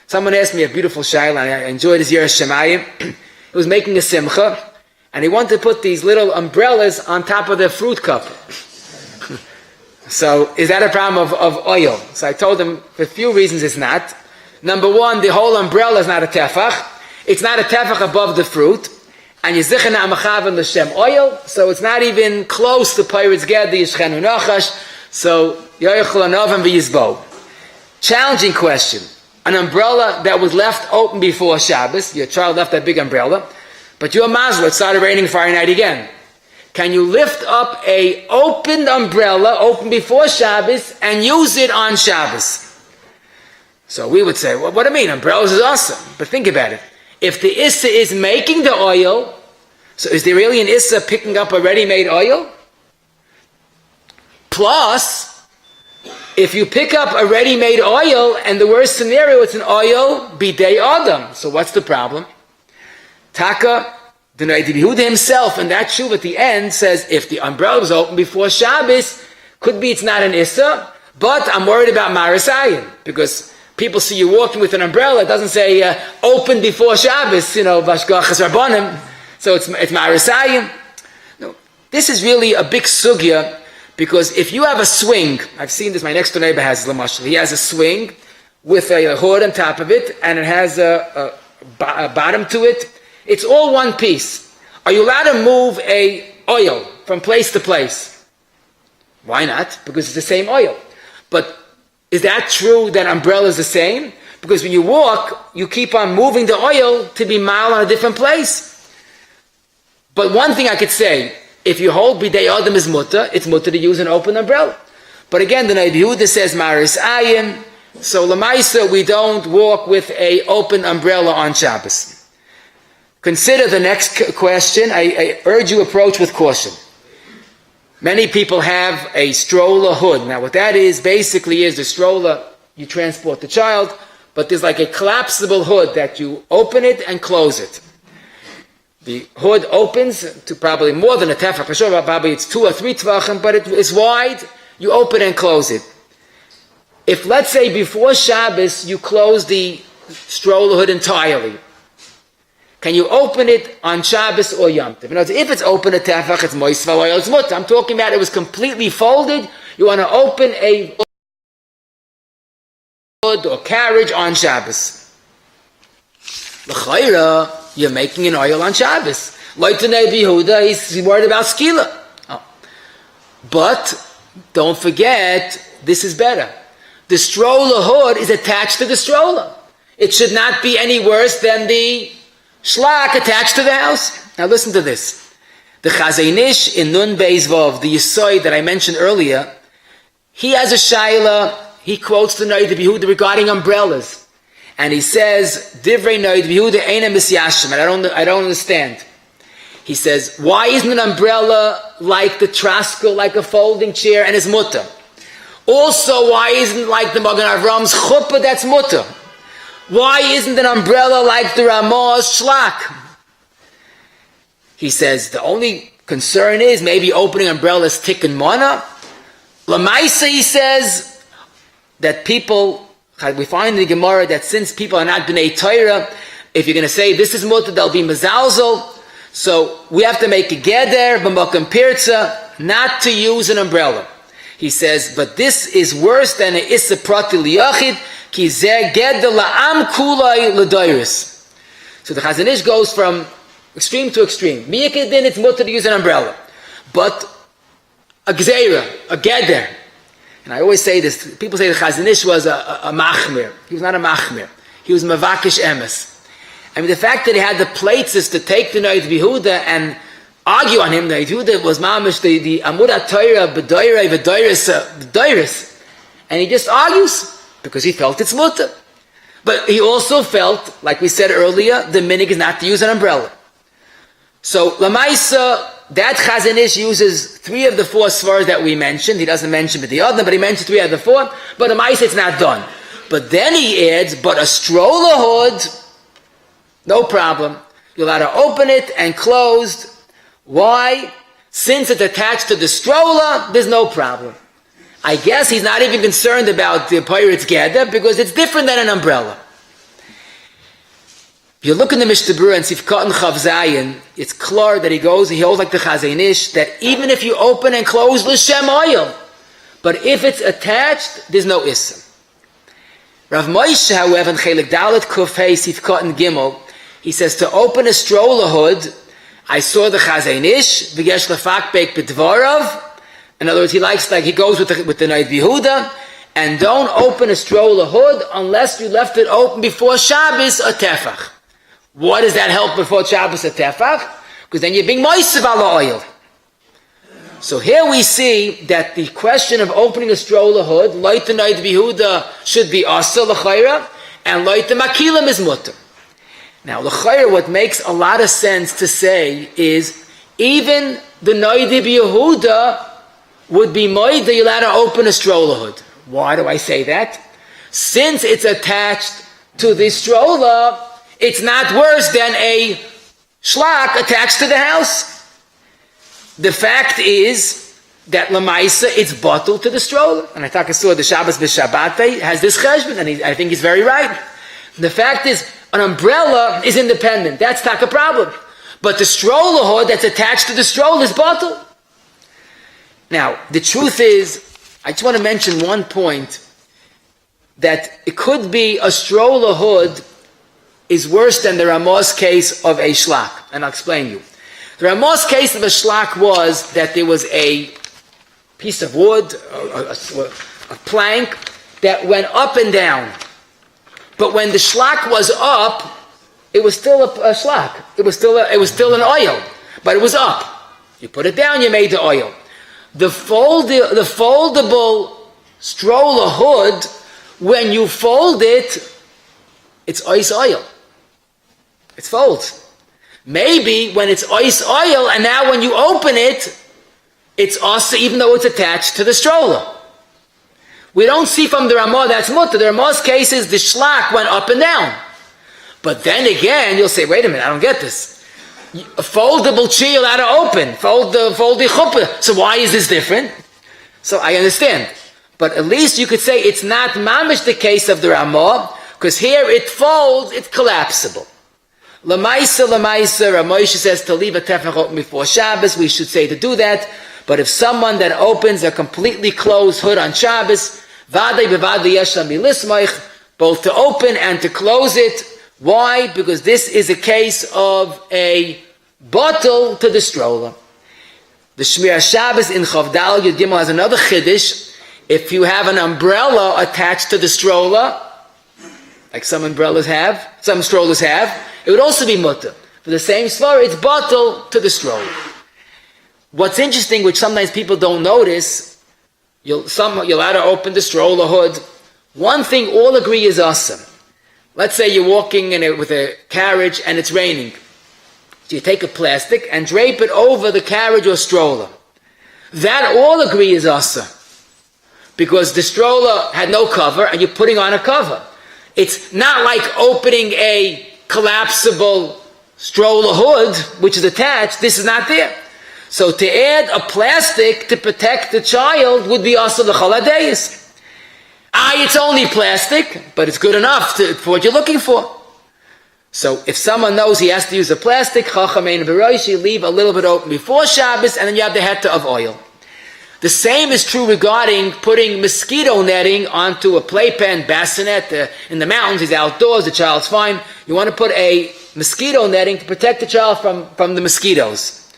Someone asked me a beautiful shayla, and I enjoyed his Yerush Shemayim. He was making a simcha, and he wanted to put these little umbrellas on top of the fruit cup. So, is that a problem of oil? So I told him, for a few reasons it's not. Number one, the whole umbrella is not a tefach. It's not a tefach above the fruit. And Yizichana Amachavan L'Shem oil, so it's not even close to Pirates Gedi Yishchenu Nachash. So, Yoichel Anovam V'Yizbo. Challenging question. An umbrella that was left open before Shabbos, your child left that big umbrella, but you're Mazla, it started raining Friday night again. Can you lift up a opened umbrella, open before Shabbos, and use it on Shabbos? So we would say, well, what do you mean? Umbrellas is awesome. But think about it. If the Issa is making the oil, so is there really an Issa picking up a ready-made oil? Plus, if you pick up a ready-made oil, and the worst scenario, it's an oil bidei adam. So what's the problem? Taka, the Noid Yehuda himself, and that shuv at the end says, if the umbrella was open before Shabbos, could be it's not an Issa, but I'm worried about Marasayan, because people see you walking with an umbrella, it doesn't say open before Shabbos, Vashgachas Rabbanim, so it's Marasayan. No, this is really a big sugya, because if you have a swing, I've seen this, my next door neighbor has Lamashal, he has a swing with a hood on top of it, and it has a bottom to it. It's all one piece. Are you allowed to move a oil from place to place? Why not? Because it's the same oil. But is that true that umbrella is the same? Because when you walk, you keep on moving the oil to be mild on a different place. But one thing I could say, if you hold bidei adam is mutter, it's mutter to use an open umbrella. But again, the Noid Yehuda says maris ayin, so lemaisa we don't walk with a open umbrella on Shabbos. Consider the next question. I urge you approach with caution. Many people have a stroller hood. Now what that is, basically is the stroller, you transport the child, but there's like a collapsible hood that you open it and close it. The hood opens to probably more than a tefach. For sure, probably it's 2 or 3 tvachim, but it's wide. You open and close it. If, let's say, before Shabbos, you close the stroller hood entirely, can you open it on Shabbos or Yom Tov? If it's open a tefach, it's moisva oil, it's mutter. I'm talking about it was completely folded. You want to open a hood or carriage on Shabbos. L'chayra, you're making an oil on Shabbos. Like the Noid Yehuda, he's worried about skila. Oh. But don't forget, this is better. The stroller hood is attached to the stroller. It should not be any worse than the shlak attached to the house. Now listen to this. The Chazaynish in Nun Beis Vav, the Yisoy that I mentioned earlier, he has a shayla. He quotes the Noid Yehuda regarding umbrellas. And he says, Divrei Noid Yehuda eina misyashim. And I don't understand. He says, why isn't an umbrella like the trasko, like a folding chair, and is mutter? Also, why isn't like the Magen Avram's chuppah that's mutter? Why isn't an umbrella like the Ramah's shlak? He says, the only concern is maybe opening umbrellas tikkun mana. Lamaisa, he says, that people We find in the Gemara that since people are not B'nai Torah, if you're going to say this is mutter, they'll be mezalzel. So we have to make a geder, b'makom pirza, not to use an umbrella. He says, but this is worse than an issa prati liyachid, ki zeh geder la'am kulai l'doiris. So the Chazon Ish goes from extreme to extreme. Miyakidin, it's mutter to use an umbrella. But a gzeira, a geder. And I always say this, people say the Chazon Ish was a machmir. He was not a machmir. He was mavakish emes. I mean, the fact that he had the plates is to take the Noid Yehuda and argue on him. The Yehuda was mamish the Amud HaTorah b'doirei v'doiris. And he just argues because he felt it's mutter. But he also felt, like we said earlier, the minig is not to use an umbrella. So, Lamaisa, that Chazon Ish uses 3 of the 4 svaras that we mentioned. He doesn't mention but the other, but he mentioned 3 of the 4. But Lamaisa, it's not done. But then he adds, but a stroller hood, no problem. You're allowed to open it and closed. Why? Since it's attached to the stroller, there's no problem. I guess he's not even concerned about the pirate's gather because it's different than an umbrella. If you look in the Mishnah Berurah and Sifkat and Chav Zayin, it's clear that he holds like the Chazon Ish, that even if you open and close l'shem oil, but if it's attached, there's no issa. Rav Moshe, however, in Chelik Dalet Kufay Sifkat and Gimel, he says to open a stroller hood, I saw the Chazon Ish, v'yesh lefakbek b'dvarav. In other words, he goes with the Noid Yehuda, and don't open a stroller hood unless you left it open before Shabbos or Tefach. Why does that help before Shabbos or Tefach? Because then you're being moisev ala oil. So here we see that the question of opening a stroller hood, like the Noid Yehuda, should be asa l'chayra, and like the makilim is mutter. Now, l'chayra, what makes a lot of sense to say is, even the Noid Yehuda would be moed that you're allowed to open a stroller hood. Why do I say that? Since it's attached to the stroller, it's not worse than a shlak attached to the house. The fact is that Lamaisa, it's bottled to the stroller. And I saw the Shabbos b'Shabbatei has this cheshbon, and I think he's very right. The fact is, an umbrella is independent. That's not a problem. But the stroller hood that's attached to the stroller is bottled. Now, the truth is, I just want to mention one point, that it could be a stroller hood is worse than the Ramah's case of a shlak. And I'll explain you. The Ramah's case of a shlak was that there was a piece of wood, a plank, that went up and down. But when the shlak was up, it was still a shlak. It was still an oil, but it was up. You put it down, you made the oil. The foldable stroller hood, when you fold it, it's ice oil. It folds. Maybe when it's ice oil, and now when you open it, it's also, even though it's attached to the stroller. We don't see from the Ramah that's mutter. The Ramah's case is the shlak went up and down. But then again, you'll say, wait a minute, I don't get this. A foldable chair you're allowed to open. Fold the chuppah. So why is this different? So I understand. But at least you could say it's not mamish the case of the Ramah, because here it folds, it's collapsible. Lamaisa, Ramosha says to leave a tefach open before Shabbos. We should say to do that. But if someone that opens a completely closed hood on Shabbos, vadei bevadei yeshlam bilismoich, both to open and to close it. Why? Because this is a case of a bottle to the stroller. The Shmir Shabbos in Chavdal Yud Gimel has another chiddush. If you have an umbrella attached to the stroller, like some strollers have, it would also be mutter. For the same svara, it's bottle to the stroller. What's interesting, which sometimes people don't notice, you're allowed to open the stroller hood. One thing all agree is awesome. Let's say you're walking with a carriage and it's raining. So you take a plastic and drape it over the carriage or stroller. That all agree is awesome. Because the stroller had no cover and you're putting on a cover. It's not like opening a collapsible stroller hood, which is attached. This is not there. So to add a plastic to protect the child would be also the chaladeis. It's only plastic, but it's good enough for what you're looking for. So if someone knows he has to use a plastic, Chachamein B'Roshi, leave a little bit open before Shabbos, and then you have the heta of oil. The same is true regarding putting mosquito netting onto a playpen, bassinet. In the mountains, he's outdoors, the child's fine. You want to put a mosquito netting to protect the child from the mosquitoes.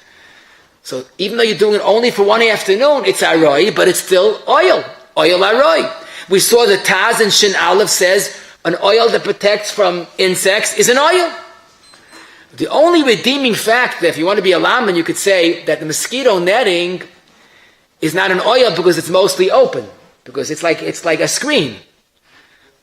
So even though you're doing it only for one afternoon, it's aroi, but it's still oil. Oil aroi. We saw the Taz in Shin Aleph says an oil that protects from insects is an oil. The only redeeming fact that if you want to be a layman, you could say that the mosquito netting is not an oil because it's mostly open, because it's like a screen.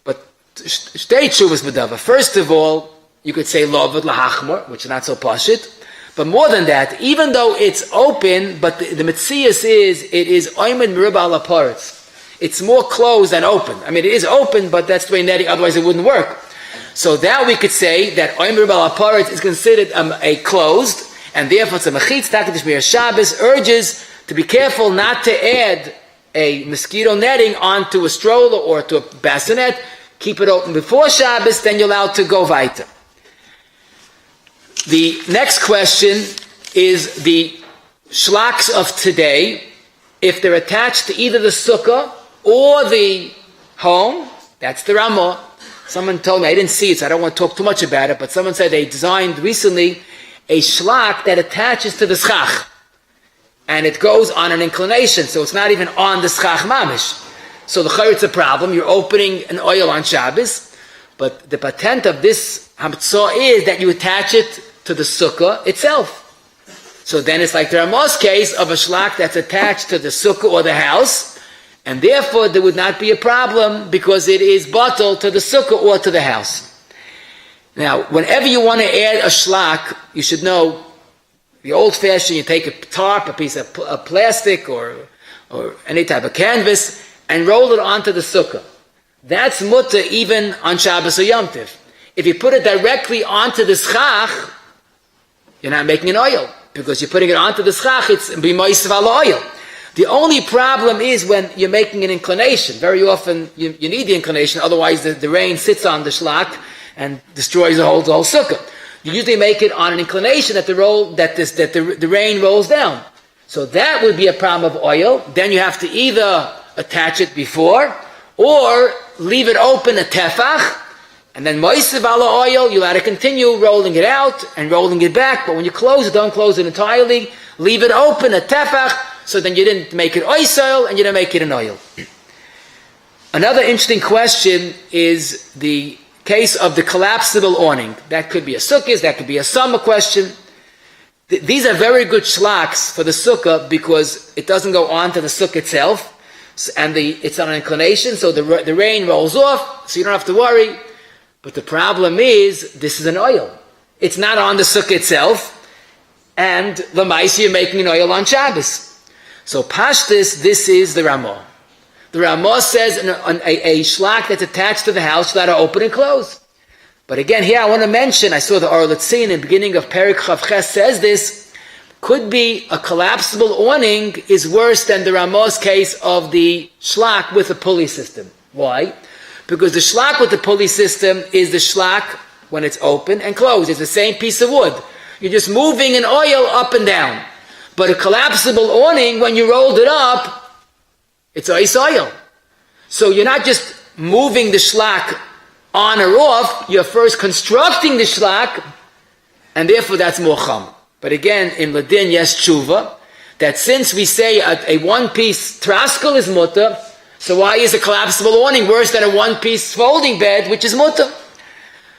But shtei tshuvas medava. First of all, you could say lovad lahachmor, which is not so pashit. But more than that, even though it's open, but the metzias is it is oimed meribah ala paretz. It's more closed than open. I mean, it is open, but that's the way netting. Otherwise, it wouldn't work. So that we could say that oimed meribah ala paretz is considered a closed, and therefore it's a mechitz takadish mir Shabbos urges to be careful not to add a mosquito netting onto a stroller or to a bassinet. Keep it open before Shabbos, then you're allowed to go weiter. The next question is the shlaks of today. If they're attached to either the sukkah or the home, that's the Ramah. Someone told me, I didn't see it, so I don't want to talk too much about it, but someone said they designed recently a shlak that attaches to the schach. And it goes on an inclination, so it's not even on the schach mamish. So the chayr, it's a problem. You're opening an oil on Shabbos, but the patent of this hamtzah is that you attach it to the sukkah itself. So then it's like the Ramah's case of a shlak that's attached to the sukkah or the house, and therefore there would not be a problem because it is bottled to the sukkah or to the house. Now, whenever you want to add a shlak, you should know the old-fashioned, you take a tarp, a piece of plastic or any type of canvas, and roll it onto the sukkah. That's mutter even on Shabbos or Yom Tov. If you put it directly onto the schach, you're not making an oil, because you're putting it onto the schach, it's b'moisav ala oil. The only problem is when you're making an inclination. Very often you need the inclination, otherwise the rain sits on the shlak and destroys the whole sukkah. You usually make it on an inclination that the rain rolls down. So that would be a problem of oil. Then you have to either attach it before or leave it open a tefach, and then moisav ala oil, you'll have to continue rolling it out and rolling it back. But when you close it, don't close it entirely. Leave it open a tefach, so then you didn't make it oil and you didn't make it an oil. Another interesting question is the case of the collapsible awning. That could be a sukkah, that could be a summer question. These are very good shlaks for the sukkah because it doesn't go onto the sukkah itself, and it's on an inclination, so the rain rolls off, so you don't have to worry. But the problem is, this is an oil. It's not on the sukkah itself, and l'maisa you're making an oil on Shabbos. So pashtus, this is the Ramah. The Ramah says a shlak that's attached to the house, you let it open and close. But again, here I want to mention, I saw the Or Letzin in the beginning of Perik Chavches says this, could be a collapsible awning is worse than the Ramah's case of the shlak with a pulley system. Why? Because the shlak with the pulley system is the shlak when it's open and closed. It's the same piece of wood. You're just moving an oil up and down. But a collapsible awning, when you rolled it up, it's ice oil. So you're not just moving the shlak on or off, you're first constructing the shlak, and therefore that's more chum. But again, in Ladin, yes, tshuva, that since we say a one-piece traskel is mutter, so why is a collapsible awning worse than a one-piece folding bed, which is mutter?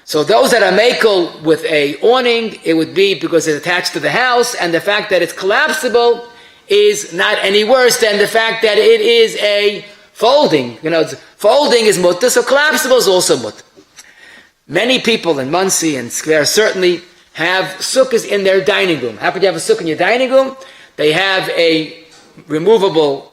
So those that are makel with a awning, it would be because it's attached to the house, and the fact that it's collapsible is not any worse than the fact that it is a folding. Folding is mutter, so collapsible is also mutter. Many people in Muncie and Square certainly have sukkahs in their dining room. How could you have a sukkah in your dining room? They have a removable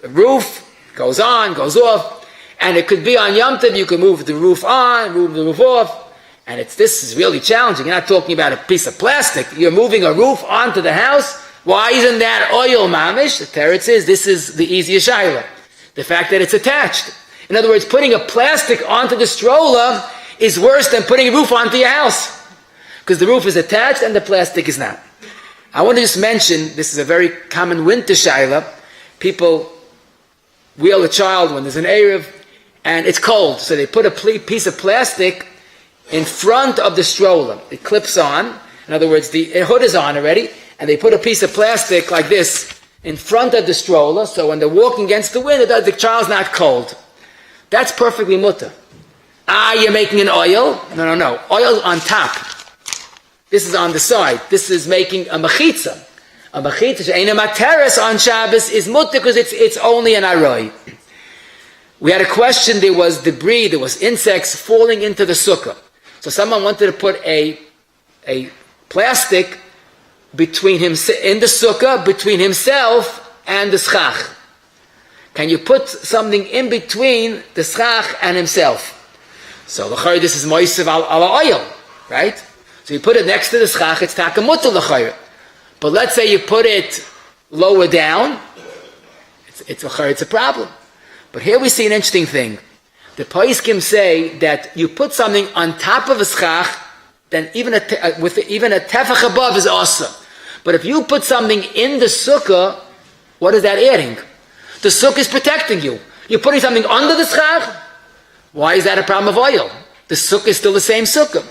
roof, goes on, goes off, and it could be on Yom Tov, you can move the roof on, move the roof off, and this is really challenging. You're not talking about a piece of plastic, you're moving a roof onto the house. Why isn't that oil mamish? The teretz is, this is the easiest shayla. The fact that it's attached. In other words, putting a plastic onto the stroller is worse than putting a roof onto your house, because the roof is attached and the plastic is not. I want to just mention, this is a very common winter shaila. People wheel a child when there's an Erev and it's cold, so they put a piece of plastic in front of the stroller. It clips on. In other words, the hood is on already, and they put a piece of plastic like this in front of the stroller, so when they're walking against the wind, the child's not cold. That's perfectly mutter. You're making an oil? No. Oil on top. This is on the side. This is making a mechitza. A mechitza, she'eina materes on Shabbos, is mutter because it's only an aroi. We had a question, there was debris, there was insects falling into the sukkah. So someone wanted to put a plastic between him in the sukkah, between himself and the schach. Can you put something in between the schach and himself? So l'chayr, this is moisev al oil, right? So you put it next to the schach, it's takamuta l'chayr. But let's say you put it lower down, it's a problem. But here we see an interesting thing. The Paiskim say that you put something on top of a schach, then even a tefach above is awesome. But if you put something in the sukkah, what is that adding? The sukkah is protecting you. You're putting something under the schach. Why is that a problem of oil? The sukkah is still the same sukkah.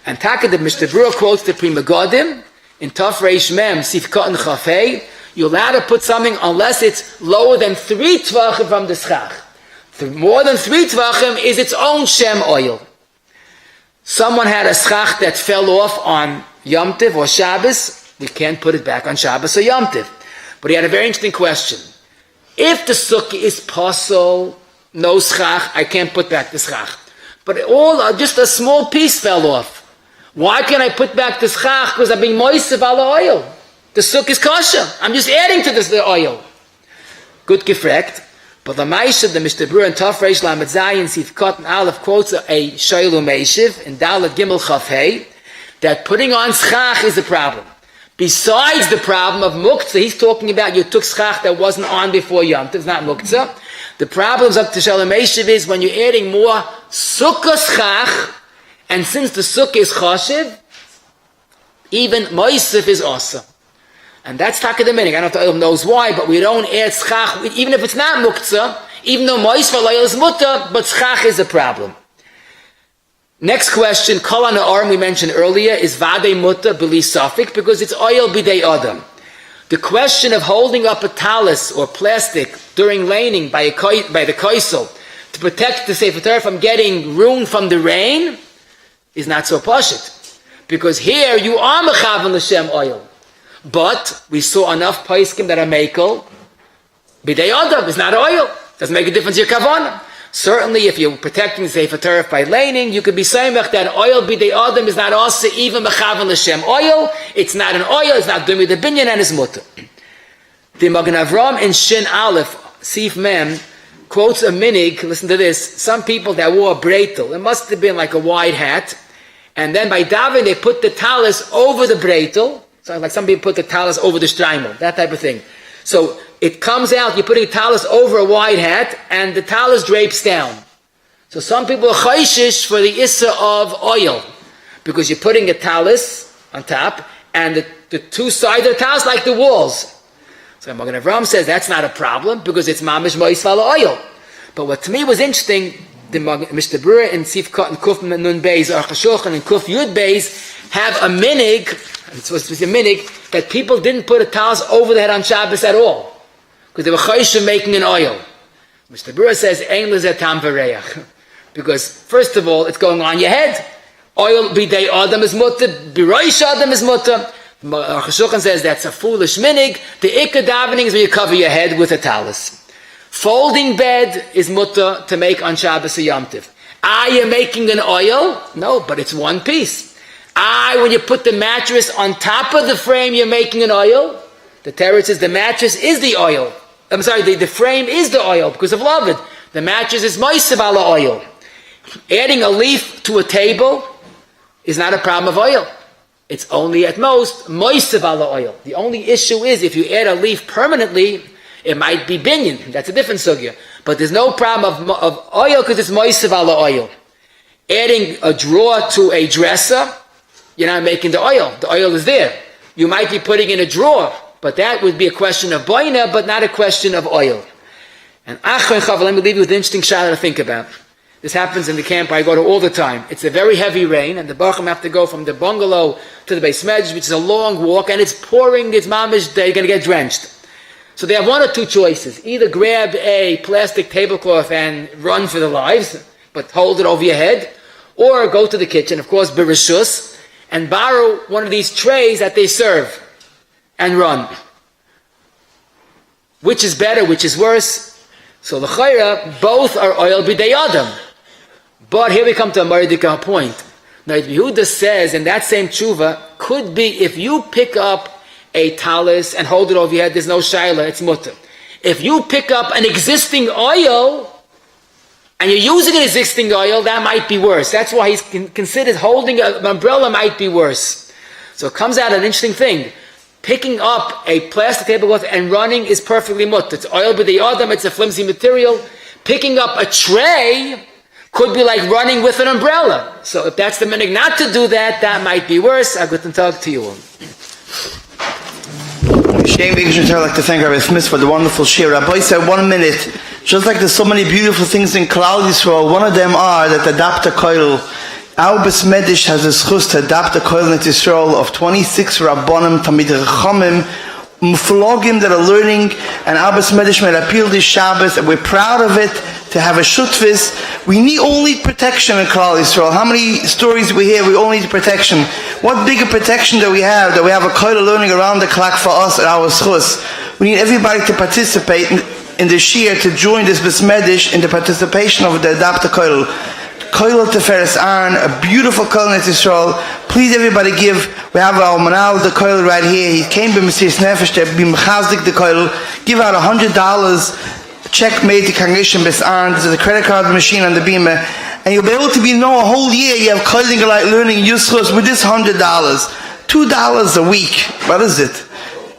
And Taka, the Mishnah Berurah quotes the Pri Megadim in Taf Reish Mem Sif Katan Chaf Hey. You're allowed to put something unless it's lower than 3 tvachim from the schach. More than 3 tvachim is its own shem oil. Someone had a schach that fell off on Yom Tov or Shabbos. We can't put it back on Shabbos or Yom Tov. But he had a very interesting question. If the sukkah is pasol, no schach, I can't put back the schach. But just a small piece fell off. Why can't I put back the schach? Because I've been moisev ala oil. The sukkah is kosher. I'm just adding to the oil. Good gefragt. But the Maisha, the Mishnah Berurah, and Taf Reish Lamed Zayin, Sif Katan Aleph quotes a Shailu Meishiv in Dalet Gimel Chaf Hey that putting on schach is a problem. Besides the problem of muktzah, he's talking about you took schach that wasn't on before Yom Tov, it's not muktzah. The problems of the Shailu Meishiv is when you're adding more sukkah schach, and since the sukkah is choshev, even moisef is awesome. And that's taka the meaning. I don't know if the oil knows why, but we don't add schach, even if it's not muktzah, even though moisef oil is mutter, but schach is a problem. Next question, kol ha'na'arim we mentioned earlier, is vadei mutter b'li safik, because it's oil b'dei adam. The question of holding up a talis or plastic during laning by the koisel to protect the Sefer Torah from getting ruined from the rain is not so pashut. Because here you are mechavan l'shem oil. But we saw enough paiskim that are mekel. B'dei adam is not oil. Doesn't make a difference your kavanah. Certainly, if you're protecting the Sefer Torah by laning, you could be saying that oil b'dei adam is not also even mechavan l'shem oil. It's not an oil. It's not doing the binyan and it's mutter. The Magen Avram in Shin Aleph Sif Mem quotes a minig. Listen to this. Some people that wore a breitel. It must have been like a wide hat, and then by davening they put the talis over the breitel. So like some people put the talis over the streimel, that type of thing. So it comes out, you're putting a talis over a wide hat, and the talis drapes down. So some people are chayshish for the issa of oil, because you're putting a talis on top, and the two sides of the talis like the walls. So Magen Avram says that's not a problem, because it's mamish moisval oil. But what to me was interesting, the Mishnah Berurah and Sif Katan Kuf Nun Beis, Aruch HaShulchan and Kuf Yud Beis have a minig. It's supposed to be a minig that people didn't put a talis over the head on Shabbos at all, because they were chayshish making an oil. Mr. Berurah says ein lezeh tam v'reach, because first of all it's going on your head. Oil b'dei adam is mutter, b'roish adam is mutter. Aruch HaShulchan says that's a foolish minig. The ikar davening is when you cover your head with a talis. Folding bed is mutter to make on Shabbos or Yom Tov. Are you making an oil? No, but it's one piece. When you put the mattress on top of the frame, you're making an oil. The Torah says the mattress is the oil. I'm sorry, the frame is the oil because of Lavid. The mattress is moisev ala oil. Adding a leaf to a table is not a problem of oil. It's only at most moisev ala oil. The only issue is if you add a leaf permanently, it might be binyan. That's a different sugya. But there's no problem of oil because it's moisav ala oil. Adding a drawer to a dresser, you're not making the oil. The oil is there. You might be putting in a drawer, but that would be a question of boina, but not a question of oil. And let me leave you with an interesting shot to think about. This happens in the camp I go to all the time. It's a very heavy rain, and the Bacham have to go from the bungalow to the Beis Medrash, which is a long walk, and it's pouring, it's mamish, they're going to get drenched. So they have one or two choices. Either grab a plastic tablecloth and run for their lives, but hold it over your head, or go to the kitchen, of course, bereshus, and borrow one of these trays that they serve, and run. Which is better, which is worse? So l'chayra, both are oil b'dei adam. But here we come to a Maridika point. Now, Yehuda says, in that same tshuva, could be if you pick up a talis and hold it over your head, there's no shaila, it's mutter. If you pick up an existing oil, and you're using an existing oil, that might be worse. That's why he's considered holding an umbrella might be worse. So it comes out an interesting thing. Picking up a plastic tablecloth and running is perfectly mutter. It's oil b'dei adam, it's a flimsy material. Picking up a tray could be like running with an umbrella. So if that's the minhag not to do that, that might be worse. A guten Tag to you all. I'd like to thank Rabbi Smith for the wonderful share. Rabbi said 1 minute. Just like there's so many beautiful things in Klal Yisrael, one of them are that adapt a koil. Our Beis Medrash has a schus to adapt a koil in Yisrael of 26 Rabbanim, Tamid Rechamim, Muflogim that are learning, and our Beis Medrash made appeal this Shabbos, and we're proud of it to have a shutfis. We need only protection in Klal Yisrael. How many stories we hear? We all need protection. What bigger protection do we have? That we have a koil learning around the clock for us at our schus. We need everybody to participate in the shir, to join this Beis Medrash in the participation of the adapt a koil. Koil Teferes Aaron, a beautiful koil in Israel. Please everybody give. We have our manal the koil right here. He came by Mesiras Nefesh to be mechazdik the koil. Give out $100. Check made to Congregation Beis Aaron. This is a credit card machine on the beamer, and you'll be able to know a whole year. You have koiling like learning Yusros with this $100. $2 a week. What is it?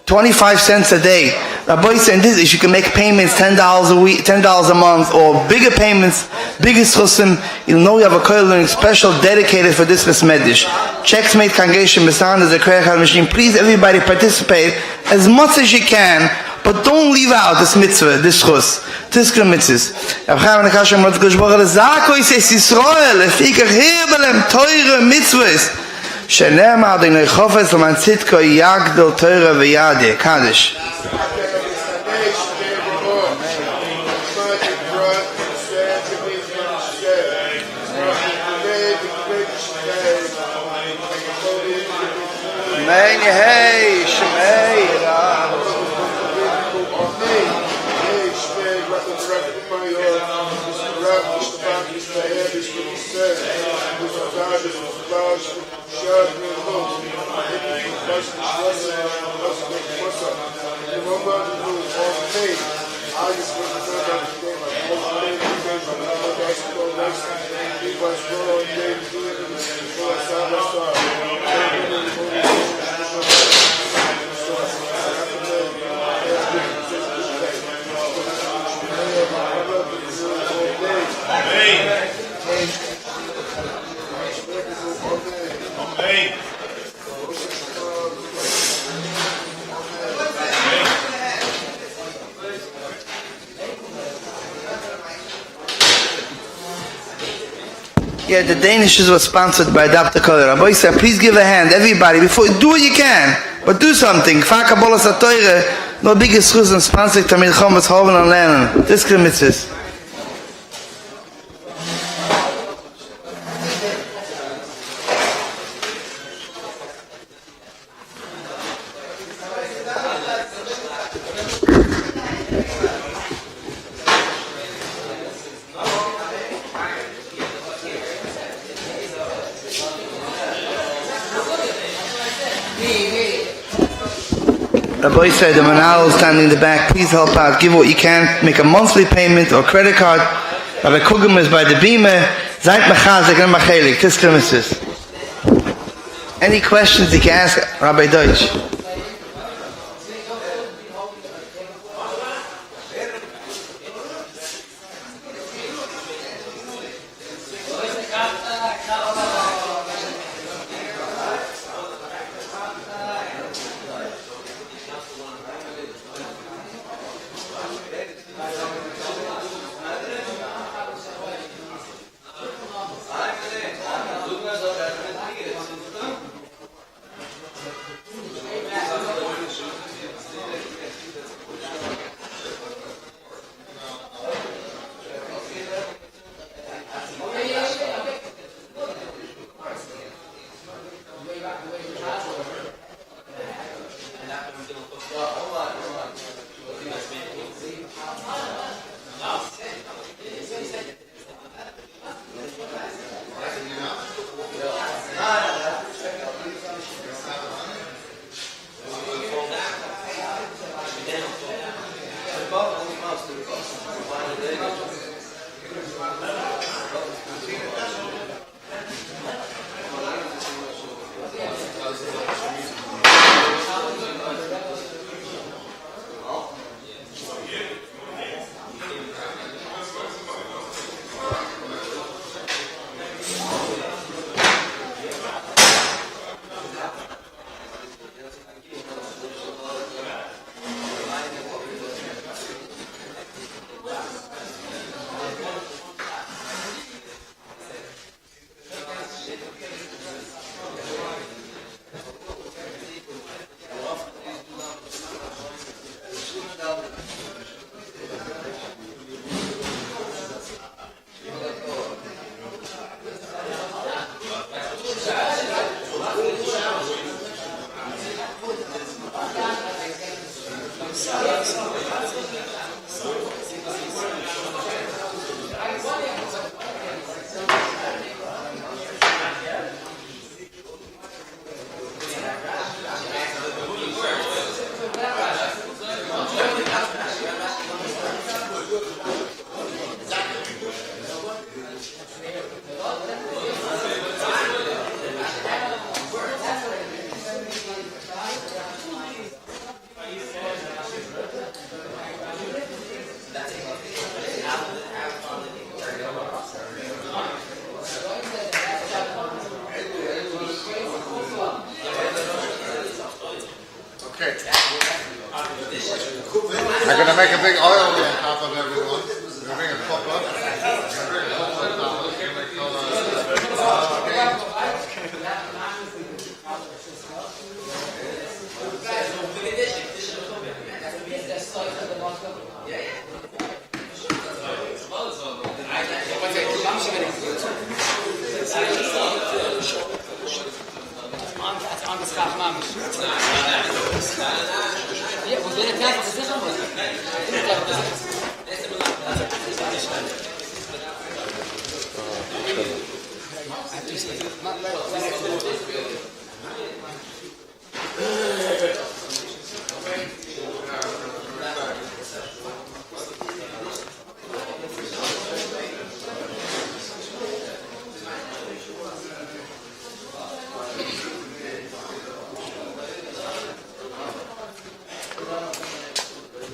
25 cents a day. Rabbi said this is you can make payments $10 a week, $10 a month, or bigger payments, bigger schusim. You'll know you have a koil learning special dedicated for this Beis Medrash. Checks made Congregation Beis Aaron is a credit card machine. Please everybody participate as much as you can, but don't leave out this mitzvah, this schus, this mitzvahs. Abraham and Kashem Mat Geshbor Zako is Israel, fikach hebelem teure mitzvahs. שנאמר אדוני חופץ למען צדקו יגדל תורה וידע קדש. אמן יהי שמי רב. Yeah, the Danish was sponsored by Dr. Koller. Rabbi said, please give a hand, everybody, before do what you can, but do something. Faka bolas atoyre, no biggest schus and sponsor tamid chometz hoven and lernen. This mitzvahs. Rabbi said, the manal standing in the back, please help out, give what you can, make a monthly payment or credit card. Rabbi Kugum is by the beamer. Zayt mechazik and machelik. Tiskemisis. Any questions you can ask Rabbi Deutsch? I'm going to make a big oil on top of everyone. We're bring a cup up. Bring a cup of dollars.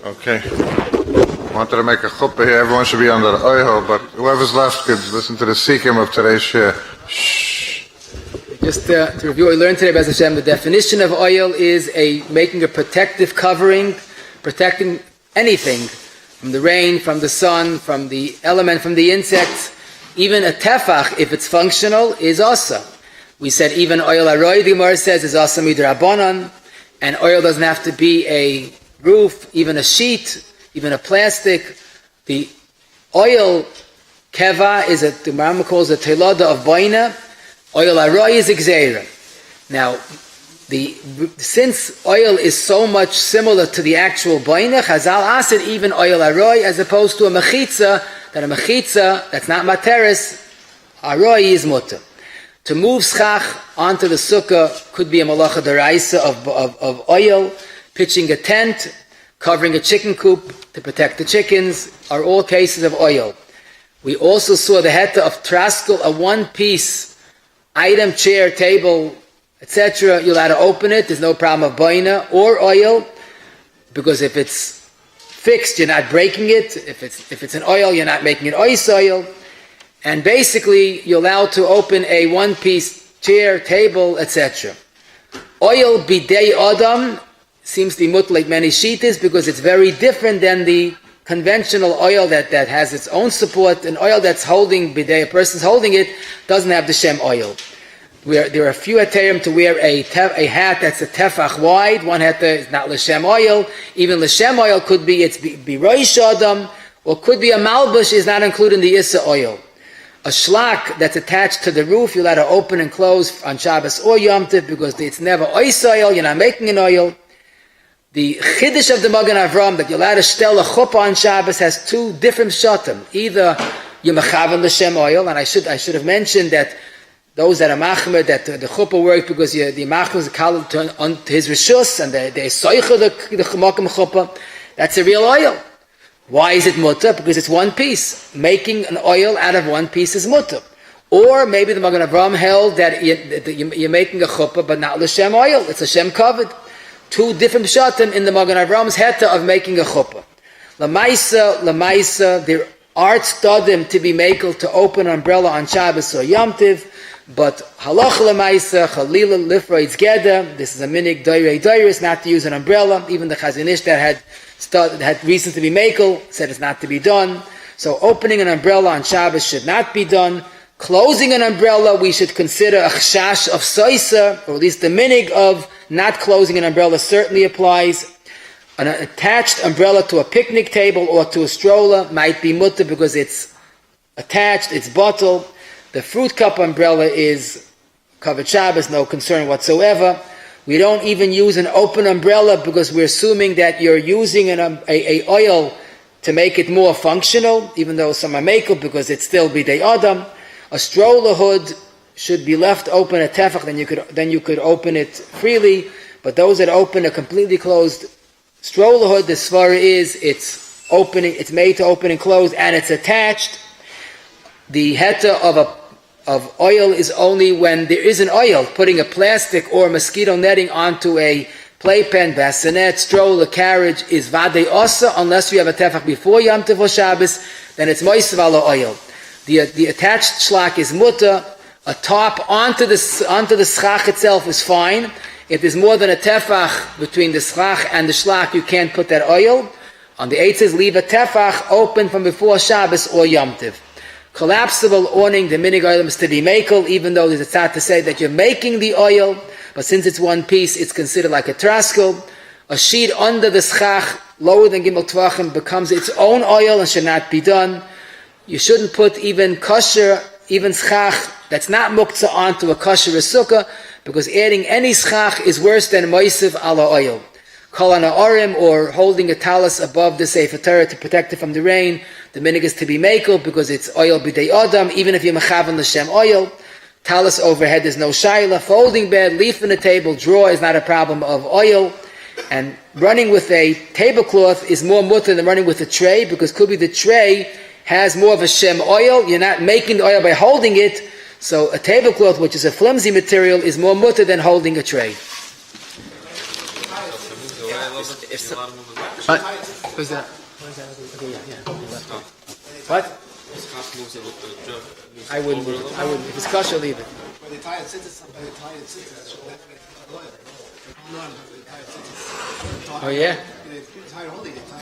Okay. I wanted to make a chuppah here. Everyone should be under the Ohel, but whoever's left could listen to the Sikkim of today's share. Shh. Just to review what we learned today, B'ez Hashem, the definition of oil is making a protective covering, protecting anything from the rain, from the sun, from the element, from the insects. Even a tefach, if it's functional, is awesome. We said even oil aroi, the Gemara says, is awesome midrabanan, and oil doesn't have to be a roof, even a sheet, even a plastic. The oil keva is the Rambam calls a telada of boina. Oil aroi is exera. Now, since oil is so much similar to the actual boina, Chazal asked even oil aroi as opposed to a mechitza. That a mechitza that's not materis, aroi is mutter. To move schach onto the sukkah could be a malacha deraisa of oil. Pitching a tent, covering a chicken coop to protect the chickens are all cases of oil. We also saw the heta of traskel, a one-piece item, chair, table, etc. You're allowed to open it. There's no problem of boina or oil, because if it's fixed, you're not breaking it. If it's an oil, you're not making it ice oil. And basically, you're allowed to open a one-piece chair, table, etc. Oil bidei adam seems to be mut like many shitas, because it's very different than the conventional oil that has its own support. An oil that's holding bidei, a person's holding it, doesn't have the shem oil. There are a few heterim to wear a hat that's a tefach wide. One hat is not l'shem oil. Even l'shem oil could be it's biroish adam, or could be a malbush is not included in the issa oil. A shlak that's attached to the roof, you're allowed to open and close on Shabbos or Yom Tov, because it's never ice oil. You're not making an oil. The Chiddush of the Magen Avram that you're allowed to stel a chuppah on Shabbos has two different shatim. Either you're mechavan l'shem oil, and I should have mentioned that those that are machmer, that the chuppah work because the machmer is called on his rishus, and they soicha the makom chuppah. That's a real oil. Why is it mutter? Because it's one piece. Making an oil out of one piece is mutter. Or maybe the Magen Avram held that you're making a chuppah, but not l'shem oil. It's Hashem covered. Two different shatim in the Magen Avram's heta of making a chuppah. Lamaisa, there are tzadim to be makel to open an umbrella on Shabbos or Yom Tiv, but halacha lamaisa, chalila lifroids geda. This is a minig doirei not to use an umbrella. Even the Chazon Ish that had reasons to be makel said it's not to be done. So opening an umbrella on Shabbos should not be done. Closing an umbrella, we should consider a chashash of soisa, or at least the minig of not closing an umbrella certainly applies. An attached umbrella to a picnic table or to a stroller might be mutter because it's attached, it's bottled. The fruit cup umbrella is covered Shabbos, no concern whatsoever. We don't even use an open umbrella because we're assuming that you're using a oil to make it more functional, even though some are makel because it's still bidei adam. A stroller hood should be left open at tefach, then you could open it freely. But those that open a completely closed stroller hood, the svara is it's made to open and close, and it's attached. The heta of oil is only when there is an oil. Putting a plastic or mosquito netting onto a playpen, bassinet, stroller, carriage is vadei osa unless you have a tefach before Yom Tov or Shabbos. Then it's moisav ala oil. The attached shlach is mutter. A top onto the schach itself is fine. If there's more than a tefach between the schach and the shlach, you can't put that oil. On the eitzes, leave a tefach open from before Shabbos or Yom Tov. Collapsible awning, the minig oil is to be makel, even though there's a tzad to say that you're making the oil, but since it's one piece, it's considered like a traskel. A sheet under the schach, lower than gimel tvachim, becomes its own oil and should not be done. You shouldn't put even kosher, even schach that's not muktzah onto a kosher sukkah, because adding any schach is worse than moisiv ala oil. Kol ha'orim, or holding a talis above the Sefer Torah to protect it from the rain, the minig is to be makel because it's oil b'dei adam, even if you're mechavan l'shem oil. Talis overhead is no shaila. Folding bed, leaf in the table, drawer is not a problem of oil. And running with a tablecloth is more mutter than running with a tray, because could be the tray has more of a shem oil. You're not making the oil by holding it. So a tablecloth, which is a flimsy material, is more mutter than holding a tray. What? Who's that? Okay, yeah. What? I wouldn't move it. If it's kosher, leave it. Oh yeah?